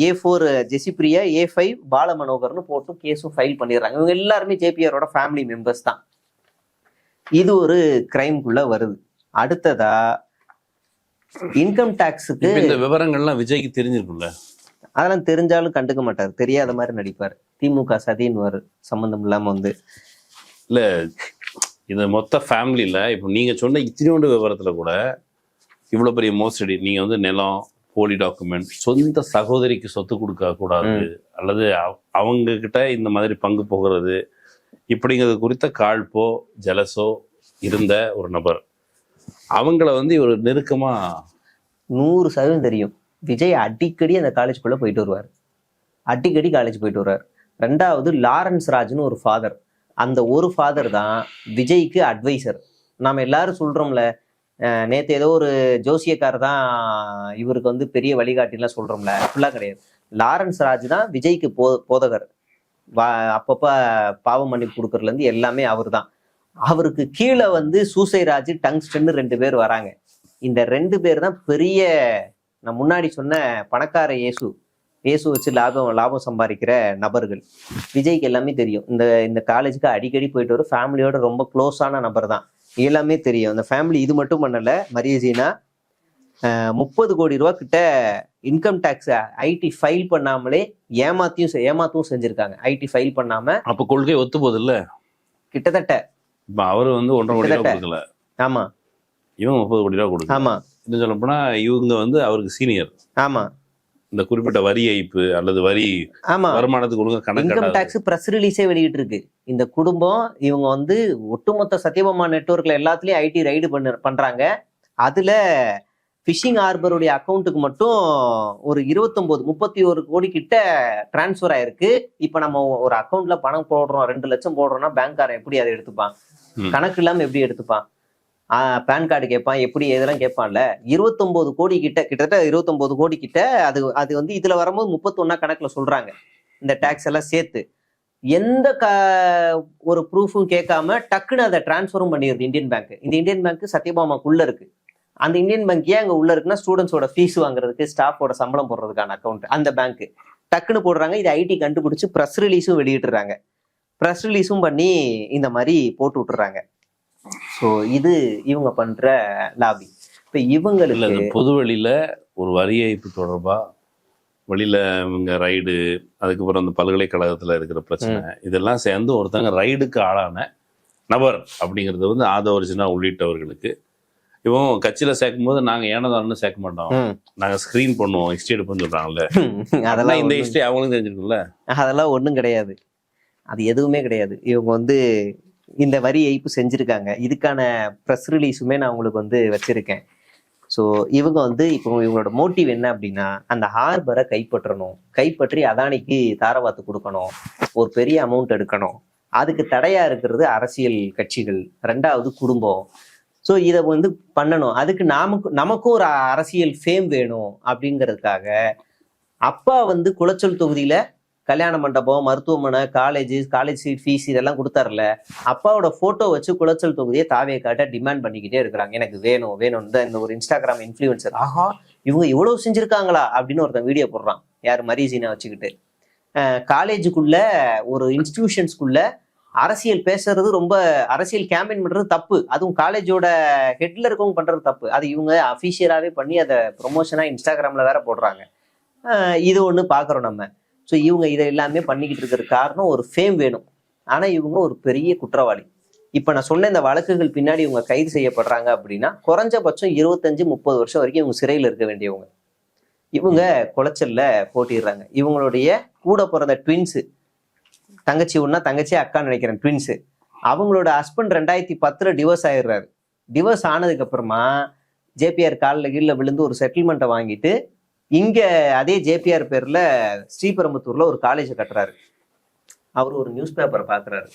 A4 ஜெசிப்ரியா, A5 பாலமனோகர்னு போட்டு கேஸும் ஃபைல் பண்ணிடுறாங்க. இவங்க எல்லாருமே ஜேபிஆரோட ஃபேமிலி மெம்பர்ஸ் தான். இது ஒரு கிரைம்குள்ள வருது. அடுத்ததா இன்கம் டாக்ஸுக்கு இந்த விவரங்கள்லாம் விஜய்க்கு தெரிஞ்சிருக்கும்ல. அதெல்லாம் தெரிஞ்சாலும் கண்டுக்க மாட்டார், தெரியாத மாதிரி நடிப்பார். திமுக சதின்னு சம்பந்தம் இல்லாம இல்ல இந்த மொத்த ஃபேமிலியில இப்போ நீங்க சொன்ன இத்தினோண்டு விவரத்துல கூட இவ்வளவு பெரிய மோசடி, நீங்க நிலம், போலி டாக்குமெண்ட், சொந்த சகோதரிக்கு சொத்து கொடுக்க கூடாது அல்லது அவங்க கிட்ட இந்த மாதிரி பங்கு போகிறது இப்படிங்கிறது குறித்த காழ்ப்போ ஜலசோ இருந்த ஒரு நபர். அவங்கள இவர் நெருக்கமா 100% தெரியும். விஜய் அடிக்கடி அந்த காலேஜ்குள்ள போயிட்டு வருவார், அடிக்கடி காலேஜ் போயிட்டு வருவார். 2வது லாரன்ஸ் ராஜ்னு ஒரு ஃபாதர், அந்த ஒரு ஃபாதர் தான் விஜய்க்கு அட்வைசர். நாம எல்லாரும் சொல்றோம்ல, நேற்று ஏதோ ஒரு ஜோசியக்காரர் தான் இவருக்கு பெரிய வழிகாட்டிலாம் சொல்றோம்ல, அப்படிலாம் கிடையாது. லாரன்ஸ் ராஜ் தான் விஜய்க்கு போதகர். அப்பப்ப பாவ மன்னிப்பு கொடுக்கறதுல இருந்து எல்லாமே அவர் தான். அவருக்கு கீழே சூசை ராஜ், டங்ஸ்டன் 2 பேர் வராங்க. இந்த 2 பேர் தான் பெரிய, நான் முன்னாடி சொன்ன பணக்கார இயேசு வச்சு லாபம் சம்பாதிக்கிற நபர்கள். விஜய்க்கு எல்லாமே தெரியும். இந்த காலேஜுக்கு அடிக்கடி போயிட்டு வரும், ஃபேமிலியோட ரொம்ப க்ளோஸான நபர் தான், எல்லாமே தெரியும். அந்த ஃபேமிலி இது மட்டும் பண்ணல, மரியஜீனா 30 கோடி ரூபா கிட்ட இன்கம் டாக்ஸ் ஐடி ஃபைல் பண்ணாமலே ஏமாத்தும் செஞ்சிருக்காங்க. ஐடி ஃபைல் பண்ணாம. அப்ப கொள்கை ஒத்து போகுது இல்ல, கிட்டத்தட்ட அவரு 1.5 கோடி ரூபா கொடுக்கல. ஆமா, இவங்க 30 கோடி ரூபா கொடுக்கல. ஆமா, இன்னும் சொல்ல போனா இவங்க அவருக்கு சீனியர். ஆமா, இந்த குறிப்பிட்ட வரி ஏய்ப்பு அல்லது வரி வருமானத்துக்கு ஒழுங்கா கணக்கு இன்கம் டாக்ஸ் பிரஸ் ரிலீஸே வெளியிட்டு இருக்கு. இந்த குடும்பம் இவங்க ஒட்டுமொத்த சத்யபாமா நெட்வொர்க்ல எல்லாத்துலயும் ஐடி ரைடு பண்றாங்க. அதுல ஃபிஷிங் ஹார்பருடைய அக்கௌண்ட்டுக்கு மட்டும் ஒரு 31 கோடி கிட்ட டிரான்ஸ்ஃபர் ஆயிருக்கு. இப்ப நம்ம ஒரு அக்கௌண்ட்ல பணம் போடுறோம், 2 லட்சம் போடுறோம்னா பேங்க்காரன் எப்படி அதை எடுத்துப்பான்? கணக்கு இல்லாம எப்படி எடுத்துப்பான்? பேன் கார்டு கேட்பான், எப்படி இதெல்லாம் கேட்பான்ல. 29 கோடி கிட்ட, கிட்டத்தட்ட 29 கோடி கிட்ட. அது இதுல வரும்போது 31 கணக்குல சொல்றாங்க, இந்த டாக்ஸ் எல்லாம் சேர்த்து. எந்த ஒரு ப்ரூஃபும் கேட்காம டக்குன்னு அதை டிரான்ஸ்ஃபரும் பண்ணிடுது இந்தியன் பேங்க். இந்த இந்தியன் பேங்க் சத்யபாமாக்குள்ள இருக்கு. அந்த இந்தியன் பேங்க் ஏன் அங்க உள்ள இருக்குன்னா, ஸ்டூடெண்ட்ஸோட ஃபீஸ் வாங்குறதுக்கு, ஸ்டாஃபோட சம்பளம் போடுறதுக்கான அக்கௌண்ட் அந்த பேங்க். டக்குன்னு போடுறாங்க. இது ஐடி கண்டுபிடிச்சு ப்ரெஸ் ரிலீஸும் வெளியிட்டுறாங்க. ப்ரெஸ் ரிலீஸும் பண்ணி இந்த மாதிரி போட்டு விட்டுறாங்க. ஸோ இது இவங்க பண்ற லாபி. இப்ப இவங்களுக்கு பொது வெளியில ஒரு வரி ஏய்ப்பு தொடர்பா வெளியில இவங்க ரைடு, அதுக்கப்புறம் அந்த பல்கலைக்கழகத்துல இருக்கிற பிரச்சனை, இதெல்லாம் சேர்ந்து ஒருத்தங்க ரைடுக்கு ஆளான நபர் அப்படிங்கிறது ஆதவர்ஜினா உள்ளிட்டவர்களுக்கு இவன் கட்சியில சேர்க்கும் போது நாங்க ஏனதானு சேர்க்க மாட்டோம், நாங்க ஸ்கிரீன் பண்ணுவோம், ஹிஸ்டரி எடுப்போம்னு சொல்றாங்கல்ல. அதெல்லாம் இந்த ஹிஸ்டரி அவங்களும் தெரிஞ்சிருக்கும்ல. அதெல்லாம் ஒன்றும் கிடையாது, அது எதுவுமே கிடையாது. இவங்க இந்த வரி ஏய்ப்பு செஞ்சிருக்காங்க. இதுக்கான ப்ரெஸ் ரிலீஸுமே நான் உங்களுக்கு வச்சிருக்கேன். ஸோ இவங்க இப்போ இவங்களோட மோட்டிவ் என்ன அப்படின்னா, அந்த ஹார்பரை கைப்பற்றணும், கைப்பற்றி அதானிக்கு தாரவாத்து கொடுக்கணும், ஒரு பெரிய அமௌண்ட் எடுக்கணும். அதுக்கு தடையா இருக்கிறது அரசியல் கட்சிகள், 2வது குடும்பம். ஸோ இதை பண்ணணும். அதுக்கு நமக்கும் ஒரு அரசியல் ஃபேம் வேணும் அப்படிங்கிறதுக்காக அப்பா குளச்சல் தொகுதியில கல்யாண மண்டபம், மருத்துவமனை, காலேஜ் சீட், ஃபீஸ் இதெல்லாம் கொடுத்தாருல, அப்பாவோட போட்டோ வச்சு குளச்சல் தொகுதியை தாவியை காட்ட டிமாண்ட் பண்ணிக்கிட்டே இருக்கிறாங்க. எனக்கு வேணும் வேணும்னு இந்த ஒரு இன்ஸ்டாகிராம் இன்ஃப்ளூயன்சர், ஆஹா இவங்க இவ்வளவு செஞ்சிருக்காங்களா அப்படின்னு ஒருத்தன் வீடியோ போடுறான், யார் மரியஜீனா வச்சுக்கிட்டு. காலேஜுக்குள்ள ஒரு இன்ஸ்டிடியூஷன்ஸ்குள்ள அரசியல் பேசுறது, ரொம்ப அரசியல் கேம்பெயின் பண்றது தப்பு. அதுவும் காலேஜோட ஹெட்ல இருக்கவங்க பண்றது தப்பு. அது இவங்க அஃபிஷியலாவே பண்ணி அதை ப்ரொமோஷனா இன்ஸ்டாகிராம்ல வேற போடுறாங்க. இது ஒண்ணு பாக்குறோம் நம்ம. ஸோ இவங்க இதை எல்லாமே பண்ணிக்கிட்டு இருக்கிற காரணம் ஒரு ஃபேம் வேணும். ஆனா இவங்க ஒரு பெரிய குற்றவாளி. இப்ப நான் சொன்ன இந்த வழக்குகள் பின்னாடி இவங்க கைது செய்யப்படுறாங்க அப்படின்னா குறைஞ்சபட்சம் 25-30 வருஷம் வரைக்கும் இவங்க சிறையில் இருக்க வேண்டியவங்க. இவங்க குளச்சல்ல போட்டிடுறாங்க. இவங்களுடைய கூட பிறந்த ட்வின்ஸு, தங்கச்சி ஒன்னா தங்கச்சி அக்கான்னு நினைக்கிறேன், ட்வின்ஸு. அவங்களோட ஹஸ்பண்ட் 2010 டிவோர்ஸ் ஆயிடுறாரு. டிவோர்ஸ் ஆனதுக்கு அப்புறமா ஜேபிஆர் காலில் கீழே விழுந்து ஒரு செட்டில்மெண்ட்டை வாங்கிட்டு இங்க அதே ஜேபிஆர் பேர்ல ஸ்ரீபெரும்புத்தூர்ல ஒரு காலேஜை கட்டுறாரு. அவர் ஒரு நியூஸ் பேப்பரை பாக்குறாரு,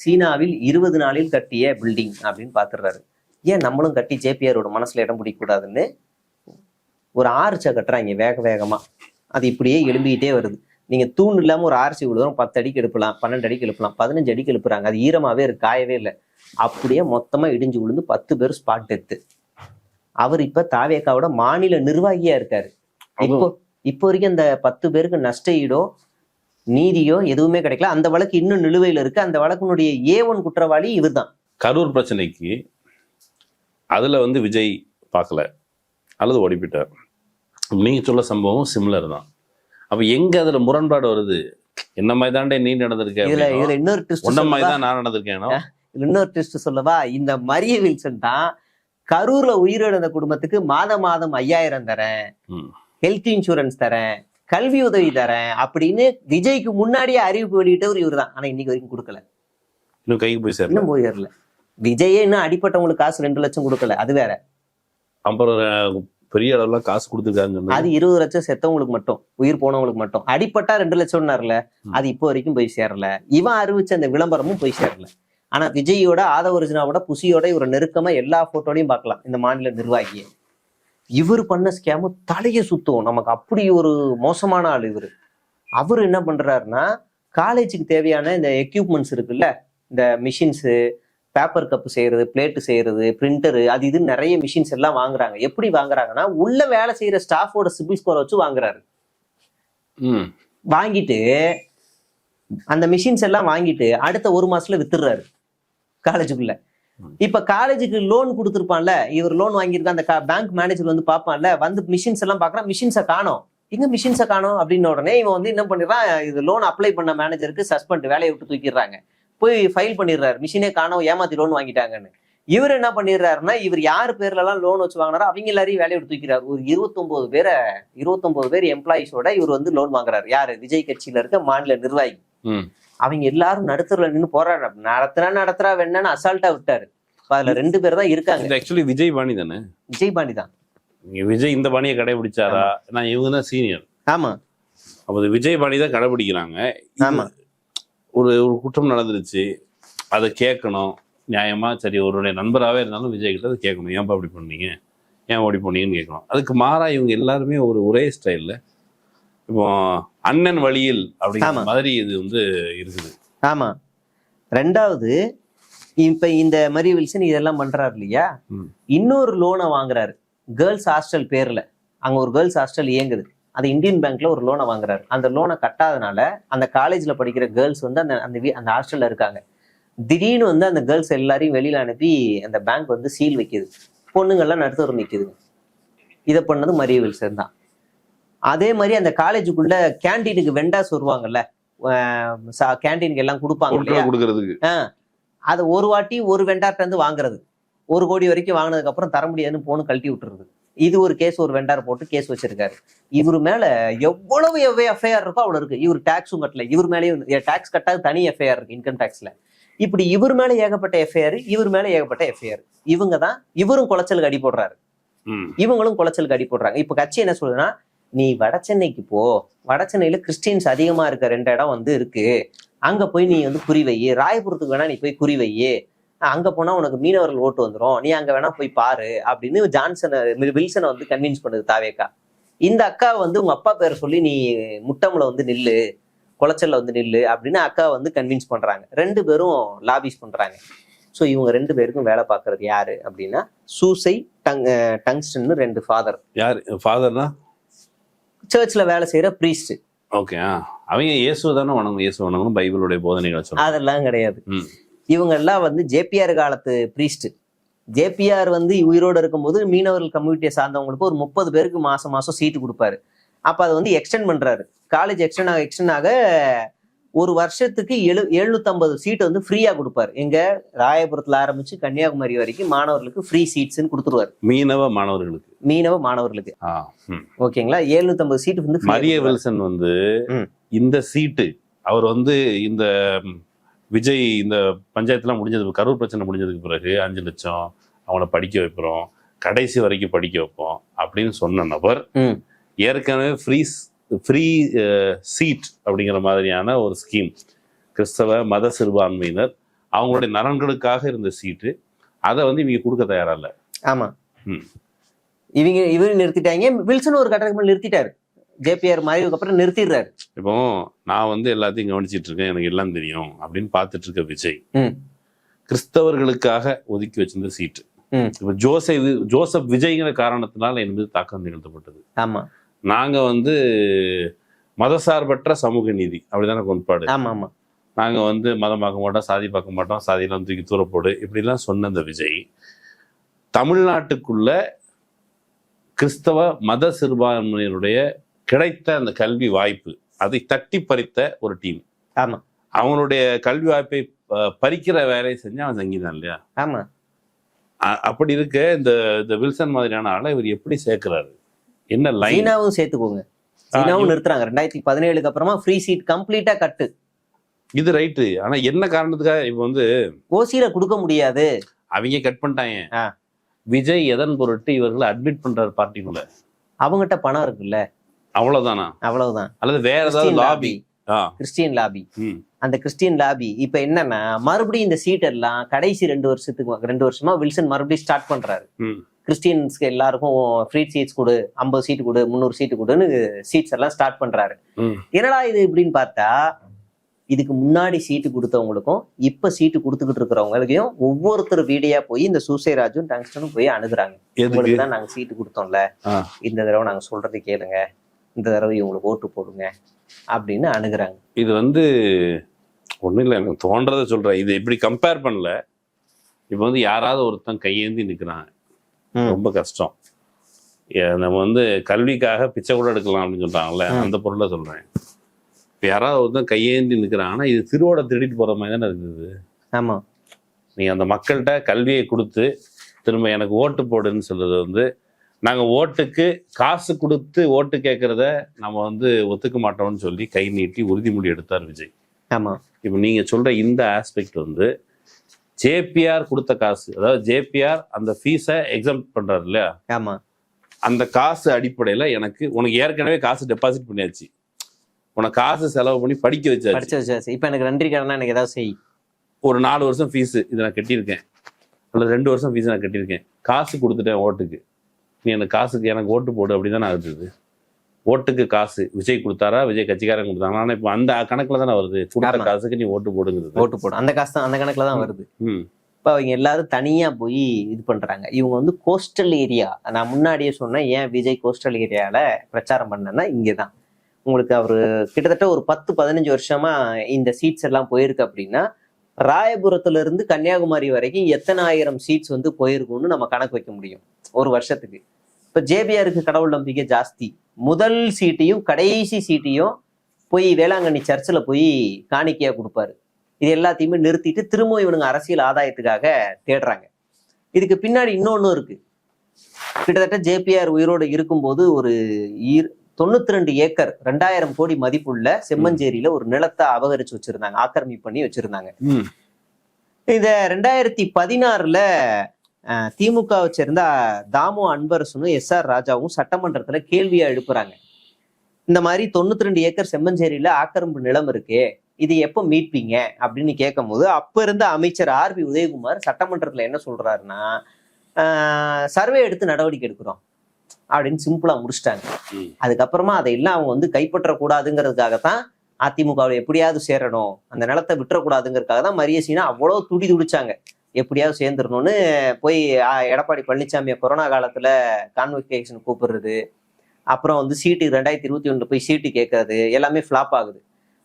சீனாவில் 20 நாளில் கட்டிய பில்டிங் அப்படின்னு பாத்துறாரு. ஏன் நம்மளும் கட்டி ஜேபிஆரோட மனசுல இடம் பிடிக்க கூடாதுன்னு ஒரு ஆர்ச்சை கட்டுறாங்க வேக வேகமா. அது இப்படியே எழும்பிக்கிட்டே வருது. நீங்க தூண் இல்லாம ஒரு ஆர்ச்சி விழுதும் 10 அடிக்கு எழுப்பலாம், 12 அடிக்கு எழுப்பலாம், 15 அடிக்கு எழுப்புறாங்க. அது ஈரமாவே இருக்கு, காயவே இல்லை. அப்படியே மொத்தமா இடிஞ்சு விழுந்து 10 பேர் ஸ்பாட் டெத்து. அவர் இப்ப தாவேகாவோட மாநில நிர்வாகியா இருக்காரு. இப்போ வரைக்கும் அந்த 10 பேருக்கு நஷ்ட ஈடோ நீதியோ எதுவுமே கிடைக்கல. அந்த வழக்கு இன்னும் நிலுவையில் இருக்கு. அந்த வழக்கினுடைய A1 குற்றவாளி இவர் தான். கரூர் பிரச்சனைக்கு அதுல வந்து விஜய் பார்க்கல அல்லது ஓடிப்பிட்டார். நீங்க சொல்ல சம்பவம் சிமிலர் தான். அப்ப எங்க அதுல முரண்பாடு வருது? என்ன மாதிரி தாண்டே நீ நடந்திருக்கேன், இதுல இன்னொரு ட்விஸ்ட் தான் நான் நடந்திருக்கேன். இன்னொரு ட்விஸ்ட் சொல்லவா? இந்த மரிய வில்சன் தான் கரூர்ல உயிரிழந்த குடும்பத்துக்கு மாதம் 5000 தரேன், ஹெல்த் இன்சூரன்ஸ் தரேன், கல்வி உதவி தரேன் அப்படின்னு விஜய்க்கு முன்னாடியே அறிவிப்பு வெளியிட்டவர் இவர் தான். ஆனா இன்னைக்கு வரைக்கும் கொடுக்கல. இன்னும் கைக்கு போய் சேரல. இன்னும் போயிடல. விஜயே இன்னும் அடிப்பட்டவங்களுக்கு காசு 2 லட்சம் கொடுக்கல. அது வேற. அப்புறம் பெரிய அளவுல காசு கொடுத்துருக்காங்க. அது 20 லட்சம் செத்தவங்களுக்கு மட்டும், உயிர் போனவங்களுக்கு மட்டும். அடிப்பட்டா 2 லட்சம்னாருல, அது இப்போ வரைக்கும் போய் சேரல. இவன் அறிவிச்ச அந்த விளம்பரமும் போய் சேரல. ஆனா விஜயோட ஆதவர்ஜுனாவோட புசியோட இவரை நெருக்கமா எல்லா போட்டோலையும் பார்க்கலாம் இந்த மாநில நிர்வாகியை. இவர் பண்ண ஸ்கேமு தலையை சுத்தும் நமக்கு. அப்படி ஒரு மோசமான ஆள் இவர். அவர் என்ன பண்றாருன்னா, காலேஜுக்கு தேவையான இந்த எக்யூப்மெண்ட்ஸ் இருக்குல்ல, இந்த மிஷின்ஸு, பேப்பர் கப்பு செய்யறது, பிளேட்டு செய்யறது, பிரிண்டரு, அது இது நிறைய மிஷின்ஸ் எல்லாம் வாங்குறாங்க. எப்படி வாங்குறாங்கன்னா, உள்ள வேலை செய்யற ஸ்டாஃபோட சிபில் ஸ்கோரை வச்சு வாங்குறாரு. வாங்கிட்டு அந்த மிஷின்ஸ் எல்லாம் வாங்கிட்டு அடுத்த 1 மாசத்துல வித்துடுறாரு காலேஜுக்குள்ள. இப்ப காலேஜுக்கு லோன் கொடுத்துருப்பான்ல, இவர் லோன் வாங்கியிருக்க அந்த பேங்க் மேனேஜர் வந்து பார்ப்பான்ல, வந்து மிஷின்ஸ் எல்லாம் பாக்குறான், மிஷின்ஸை காணோம். எங்க மிஷின்ஸை காணோம் அப்படின்னு உடனே இவன் வந்து என்ன பண்ணிடுறான், இது லோன் அப்ளை பண்ண மேனேஜருக்கு சஸ்பெண்ட், வேலையை விட்டு தூக்கிடுறாங்க. போய் ஃபைல் பண்ணிடுறாரு, மிஷினே காணோம், ஏமாத்தி லோன் வாங்கிட்டாங்கன்னு. இவர் என்ன பண்ணிடுறாருன்னா, இவர் யார் பேர்ல எல்லாம் லோன் வச்சு வாங்கினாரோ அவங்க எல்லாரையும் வேலையை விட்டு தூக்கிறாரு. ஒரு 29 பேர் எம்ப்ளாயிஸோட இவர் வந்து லோன் வாங்குறாரு. யாரு? விஜய் கட்சியில இருக்க மாநில நிர்வாகி. அவங்க எல்லாரும் நடுத்தருல நின்று போராடுற, நடத்துறா வேணும்னு அசால்ட்டா விட்டாரு. அதுல 2 பேர் தான் இருக்காங்க. ஆக்சுவலி விஜய் பாணி தானே? விஜய் பாணி தான். விஜய் இந்த பாணியை கடைபிடிச்சாரா? நான் இவங்க தான் சீனியர். ஆமா, அப்போ விஜய் பாணி தான் கடைபிடிக்கிறாங்க. ஆமா, ஒரு குற்றம் நடந்துருச்சு, அதை கேட்கணும் நியாயமா. சரி, ஒருடைய நண்பராகவே இருந்தாலும் விஜய் கிட்ட அதை கேட்கணும், ஏன்பா அப்படி பண்ணீங்க, ஏன் ஓடி போனீங்கன்னு கேட்கணும். அதுக்கு மாறா இவங்க எல்லாருமே ஒரே ஸ்டைல்ல இப்போ அண்ணன் வழியில் அப்படிங்கிற மாதிரி இது வந்து இருக்குது. ஆமா. 2வது, இப்ப இந்த மரிய வில்சன் இதெல்லாம் பண்றாரு இல்லையா, இன்னொரு லோனை வாங்குறாரு கேர்ள்ஸ் ஹாஸ்டல் பேர்ல. அங்க ஒரு கேர்ள்ஸ் ஹாஸ்டல் இயங்குது, அது இந்தியன் பேங்க்ல ஒரு லோனை வாங்குறாரு. அந்த லோனை கட்டாதனால அந்த காலேஜ்ல படிக்கிற கேர்ள்ஸ் வந்து அந்த ஹாஸ்டல்ல இருக்காங்க. திடீர்னு வந்து அந்த கேர்ள்ஸ் எல்லாரையும் வெளியில அனுப்பி அந்த பேங்க் வந்து சீல் வைக்குது. பொண்ணுங்கள்லாம் நடுத்தர் நிற்குது. இதை பண்ணது மரிய வில்சன் தான். அதே மாதிரி அந்த காலேஜுக்குள்ள கேண்டீனுக்கு வெண்டாஸ் வருவாங்கல்ல, கேண்டீனுக்கு எல்லாம் கொடுப்பாங்க இல்லையா, அது ஒரு வாட்டி ஒரு வெண்டார்ட்ட இருந்து வாங்குறது, 1 கோடி வரைக்கும் வாங்கினதுக்கு அப்புறம் தர முடியாதுன்னு போன்னு கழட்டி விட்டுறது. இது ஒரு கேஸ், ஒரு வெண்டார் போட்டு கேஸ் வச்சிருக்காரு. இவர் மேல எவ்வளவு எஃப்ஐஆர் இருக்கோ அவ்வளவு இருக்கு. இவர் டாக்ஸும் கட்டல, இவர் மேலேயும் டாக்ஸ் கட்டாது தனி எஃப்ஐஆர் இருக்கு இன்கம் டாக்ஸ்ல. இப்படி இவர் மேல ஏகப்பட்ட எஃப்ஐஆர், இவர் மேல ஏகப்பட்ட எஃப்ஐஆர். இவங்க தான், இவரும் குளச்சலுக்கு அடி போடுறாரு, இவங்களும் குளச்சலுக்கு அடி போடுறாங்க. இப்ப கட்சி என்ன சொல்லுதுன்னா, நீ வடசென்னைக்கு போ, வடசென்னையில கிறிஸ்டியன்ஸ் அதிகமா இருக்க 2 இடம் வந்து இருக்கு, அங்க போய் நீ வந்து குறி வை. ராயபுரத்துக்கு வேணா நீ போய் குறி வை, அங்க போனா உனக்கு மீனவர்கள் ஓட்டு வந்துடும், நீ அங்க வேணா போய் பாரு அப்படின்னு வில்சனை வந்து கன்வின்ஸ் பண்ணுது தாவேகா. இந்த அக்கா வந்து உங்க அப்பா பேரை சொல்லி நீ முட்டம்ல வந்து நில்லு, குளச்சல்ல வந்து நில்லு அப்படின்னு அக்கா வந்து கன்வின்ஸ் பண்றாங்க. 2 பேரும் லாபிஸ் பண்றாங்க. ஸோ இவங்க 2 பேருக்கும் வேலை பார்க்கறது யாரு அப்படின்னா, சூசை டங்ஸ்டன் 2 ஃபாதர். யார் ஃபாதர்னா? சர்ச்ல வேலை செய்யற பிரீஸ்ட். ஓகே, அவங்க இயேசு தானே வணங்கணும், இயேசு வணங்கணும், பைபிளுடைய போதனைகளை சொல்லுவாங்க. அதெல்லாம் கிடையாது. இவங்க எல்லாம் வந்து ஜேபிஆர் காலத்து பிரீஸ்ட். ஜேபிஆர் வந்து உயிரோடு இருக்கும்போது மீனவர்கள் கம்யூனிட்டியை சார்ந்தவங்களுக்கு ஒரு 30 பேருக்கு மாசம் சீட்டு கொடுப்பாரு. அப்ப அதை வந்து எக்ஸ்டெண்ட் பண்றாரு. காலேஜ் எக்ஸ்டெண்ட் ஆக 1 வருஷத்துக்கு 750 சீட் வந்து ஃப்ரீயா கொடுப்பாரு. எங்க ராயபுரத்துல ஆரம்பிச்சு கன்னியாகுமரி வரைக்கும் மாணவர்களுக்கு ஃப்ரீ சீட்ஸ்ன்னு கொடுத்துருவாரு. மீனவ மாணவர்களுக்கு. ஓகேங்களா, 750 சீட் வந்து. மரிய வில்சன் வந்து இந்த சீட்டு அவர் வந்து இந்த விஜய் இந்த பஞ்சாயத்துலாம் முடிஞ்சது, கரூர் பிரச்சனை முடிஞ்சதுக்கு பிறகு 5 லட்சம் அவங்கள படிக்க வைக்கிறோம், கடைசி வரைக்கும் படிக்க வைப்போம் அப்படின்னு சொன்ன நபர் ஏற்கனவே ஃப்ரீ சீட் அப்படிங்கிற மாதிரியான ஒரு ஸ்கீம், கிறிஸ்தவ மத சிறுபான்மையினர் அவங்களுடைய நலன்களுக்காக இருந்த சீட்டு, அதை வந்து இவங்க கொடுக்க தயாரா இல்லை. ஆமா, இவரு நிறுத்திட்டாங்க. வில்சன் ஒரு கட்டத்துக்கு மேல நிறுத்திட்டாரு. ஜேபிஆர் மறைவுக்கு அப்புறம் நிறுத்திடுறாரு. இப்போ நான் வந்து எல்லாத்தையும் கவனிச்சிட்டு இருக்கேன், எனக்கு எல்லாம் தெரியும் அப்படின்னு பார்த்துட்டு இருக்க விஜய் கிறிஸ்தவர்களுக்காக ஒதுக்கி வச்சிருந்த சீட்டு இப்ப ஜோசப் விஜய்ங்கிற காரணத்தினால என் மீது தாக்கம் நிகழ்த்தப்பட்டது. ஆமா, நாங்க வந்து மதசார்பற்ற சமூக நீதி அப்படிதானே கோட்பாடு. ஆமா ஆமா, நாங்க வந்து மதம் பார்க்க மாட்டோம், சாதி பார்க்க மாட்டோம், சாதியெல்லாம் தூக்கி தூரப்போடு இப்படிலாம் சொன்ன இந்த விஜய் தமிழ்நாட்டுக்குள்ள கிறிஸ்தவ மத சிறுபான்மையினுடைய கிடைத்த அந்த கல்வி வாய்ப்பு அதை தட்டி பறித்த ஒரு டீம். ஆமா, அவனுடைய கல்வி வாய்ப்பை பறிக்கிற வேலையை செஞ்சு அவன் சங்கீதான் இல்லையா? ஆமா. அப்படி இருக்க இந்த வில்சன் மாதிரியான ஆளை இவர் எப்படி சேர்க்கிறாரு? என்ன லைன்? சீனாவும் சேர்த்துக்கோங்க. சீனாவும் நிறுத்துறாங்க 2017 அப்புறமா ஃப்ரீ சீட் கம்ப்ளீட்டா கட்டு. இது ரைட்டு. ஆனா என்ன காரணத்துக்காக இப்ப வந்து ஓசியில கொடுக்க முடியாது, அவங்க கட் பண்ணிட்டாங்க. விஜய் எதன் பொருட்டு இவர்களை அட்மிட் பண்றாரு பார்ட்டிக்குள்ள? அவங்ககிட்ட பணம் இருக்குல்ல, அவ்வளவுதானா? அவ்வளவுதான். அல்லது வேற ஏதாவது லாபி? Christian lobby. அந்த கிறிஸ்டியன் லாபி இப்ப என்னன்னா மறுபடியும் இந்த சீட் எல்லாம் கடைசி 2 வருஷமா வில்சன் மறுபடியும் ஸ்டார்ட் பண்றாரு. கிறிஸ்டியன்ஸ்க்கு எல்லாருக்கும் ஃப்ரீ சீட்ஸ் கொடு, 50 சீட்டு கொடு, 300 சீட்டு கொடுன்னு சீட்ஸ் எல்லாம் ஸ்டார்ட் பண்றாரு. என்னடா இது இப்படின்னு பார்த்தா, இதுக்கு முன்னாடி சீட்டு கொடுத்தவங்களுக்கும் இப்ப சீட்டு கொடுத்துக்கிட்டு இருக்கிறவங்களுக்கும் ஒவ்வொருத்தர் வீடியா போய் இந்த சூசைராஜும் டங்ஸ்டனும் போய் அணுகுறாங்க. இவங்களுக்கு தான் நாங்க சீட்டு கொடுத்தோம்ல, இந்த தடவை நாங்க சொல்றது கேளுங்க, இந்த தடவை இவங்களுக்கு ஓட்டு போடுங்க அப்படின்னு அணுகுறாங்க. இது வந்து ஒண்ணும் இல்லை, எனக்கு தோன்றதை சொல்றேன். இது இப்படி கம்பேர் பண்ணல. இப்ப வந்து யாராவது ஒருத்தன் கையேந்தி நிக்கிறாங்க, ரொம்ப கஷ்டம். நம்ம வந்து கல்விக்காக பிச்சை கூட எடுக்கலாம் அப்படின்னு சொல்றாங்கல்ல, அந்த பொருளை சொல்றேன். இப்ப யாராவது ஒருத்தன் கையேந்தி நிக்கிறாங்கன்னா இது திருவோட திருடிட்டு போற மாதிரி தானே இருக்குது. ஆமா, நீ அந்த மக்கள்கிட்ட கல்வியை கொடுத்து திரும்ப எனக்கு ஓட்டு போடுன்னு சொல்றது வந்து, நாங்க ஓட்டுக்கு காசு கொடுத்து ஓட்டு கேட்கறத நம்ம வந்து ஒத்துக்க மாட்டோம்னு சொல்லி கை நீட்டி உறுதிமொழி எடுத்தார் விஜய். ஆமா, இப்ப நீங்க சொல்ற இந்த ஆஸ்பெக்ட் வந்து ஜேபிஆர் கொடுத்த காசு, அதாவது ஜேபிஆர் அந்த ஃபீஸை எக்ஸாம் பண்றாரு இல்லையா? ஆமா, அந்த காசு அடிப்படையில உனக்கு ஏற்கனவே காசு டெபாசிட் பண்ணியாச்சு, உனக்கு காசு செலவு பண்ணி படிக்க வச்சாச்சு. இப்ப எனக்கு நன்றி கடனா எனக்கு ஏதாவது செய். ஒரு 4 வருஷம் ஃபீஸ் இது நான் கட்டியிருக்கேன், அல்லது 2 வருஷம் ஃபீஸ் நான் கட்டியிருக்கேன், காசு கொடுத்துட்டேன் ஓட்டுக்கு, நீ எனக்கு காசுக்கு எனக்கு ஓட்டு போடு அப்படின்னு தானே ஆகுது. ஓட்டுக்கு காசு விஜய் கொடுத்தாரா, விஜய் கட்சிக்காரங்க கொடுத்தாங்க. ஆனா இப்ப அந்த கணக்குல தானே வருது, கொடுத்த காசுக்கு நீ ஓட்டு போடுங்கிறது. ஓட்டு போடு அந்த காசு தான் அந்த கணக்குல தான் வருது. இப்ப அவங்க எல்லாரும் தனியா போய் இது பண்றாங்க. இவங்க வந்து கோஸ்டல் ஏரியா, நான் முன்னாடியே சொன்னேன் ஏன் விஜய் கோஸ்டல் ஏரியால பிரச்சாரம் பண்ணேன்னா இங்கதான் உங்களுக்கு அவரு கிட்டத்தட்ட ஒரு 10-15 வருஷமா இந்த சீட்ஸ் எல்லாம் போயிருக்கு. அப்படின்னா ராயபுரத்துல இருந்து கன்னியாகுமரி வரைக்கும் எத்தனை ஆயிரம் சீட்ஸ் வந்து போயிருக்கும்னு நம்ம கணக்கு வைக்க முடியும் ஒரு வருஷத்துக்கு. இப்ப ஜேபிஆருக்கு கடவுள் நம்பிக்கை ஜாஸ்தி. முதல் சீட்டையும் கடைசி சீட்டையும் போய் வேளாங்கண்ணி சர்ச்சில் போய் காணிக்கையா கொடுப்பாரு. இது எல்லாத்தையுமே நிறுத்திட்டு திரும்ப இவனுங்க அரசியல் ஆதாயத்துக்காக தேடுறாங்க. இதுக்கு பின்னாடி இன்னொன்னு இருக்கு. கிட்டத்தட்ட ஜேபிஆர் உயிரோடு இருக்கும்போது ஒரு 92 ஏக்கர் 2000 கோடி மதிப்புள்ள செம்மஞ்சேரியில ஒரு நிலத்தை அபகரிச்சு வச்சிருந்தாங்க, ஆக்கிரமிப்பு பண்ணி வச்சிருந்தாங்க. இந்த 2016 திமுகவை சேர்ந்த தாமு அன்பரசனும் SR ராஜாவும் சட்டமன்றத்துல கேள்வியா எழுப்புறாங்க. இந்த மாதிரி 92 ஏக்கர் செம்மஞ்சேரியில ஆக்கிரமிப்பு நிலம் இருக்கே, இது எப்போ மீட்பீங்க அப்படின்னு கேட்கும் போது அப்ப இருந்த அமைச்சர் RB உதயகுமார் சட்டமன்றத்துல என்ன சொல்றாருன்னா, சர்வே எடுத்து நடவடிக்கை எடுக்கிறோம் அப்படின்னு சிம்பிளா முடிச்சிட்டாங்க. அதுக்கப்புறமா அதையெல்லாம் அவங்க வந்து கைப்பற்ற கூடாதுங்கிறதுக்காகத்தான் அதிமுகவில் எப்படியாவது சேரணும், அந்த நிலத்தை விட்டுறக்கூடாதுங்கிறதுக்காக தான் மரியசீனா அவ்வளோ துடிச்சாங்க, எப்படியாவது சேர்ந்துடணும்னு. போய் எடப்பாடி பழனிசாமியை கொரோனா காலத்துல கான்வெகேஷன் கூப்பிடுறது, அப்புறம் வந்து சீட்டு 2021 போய் சீட்டு கேட்கறது எல்லாமே ஃபிளாப் ஆகுது.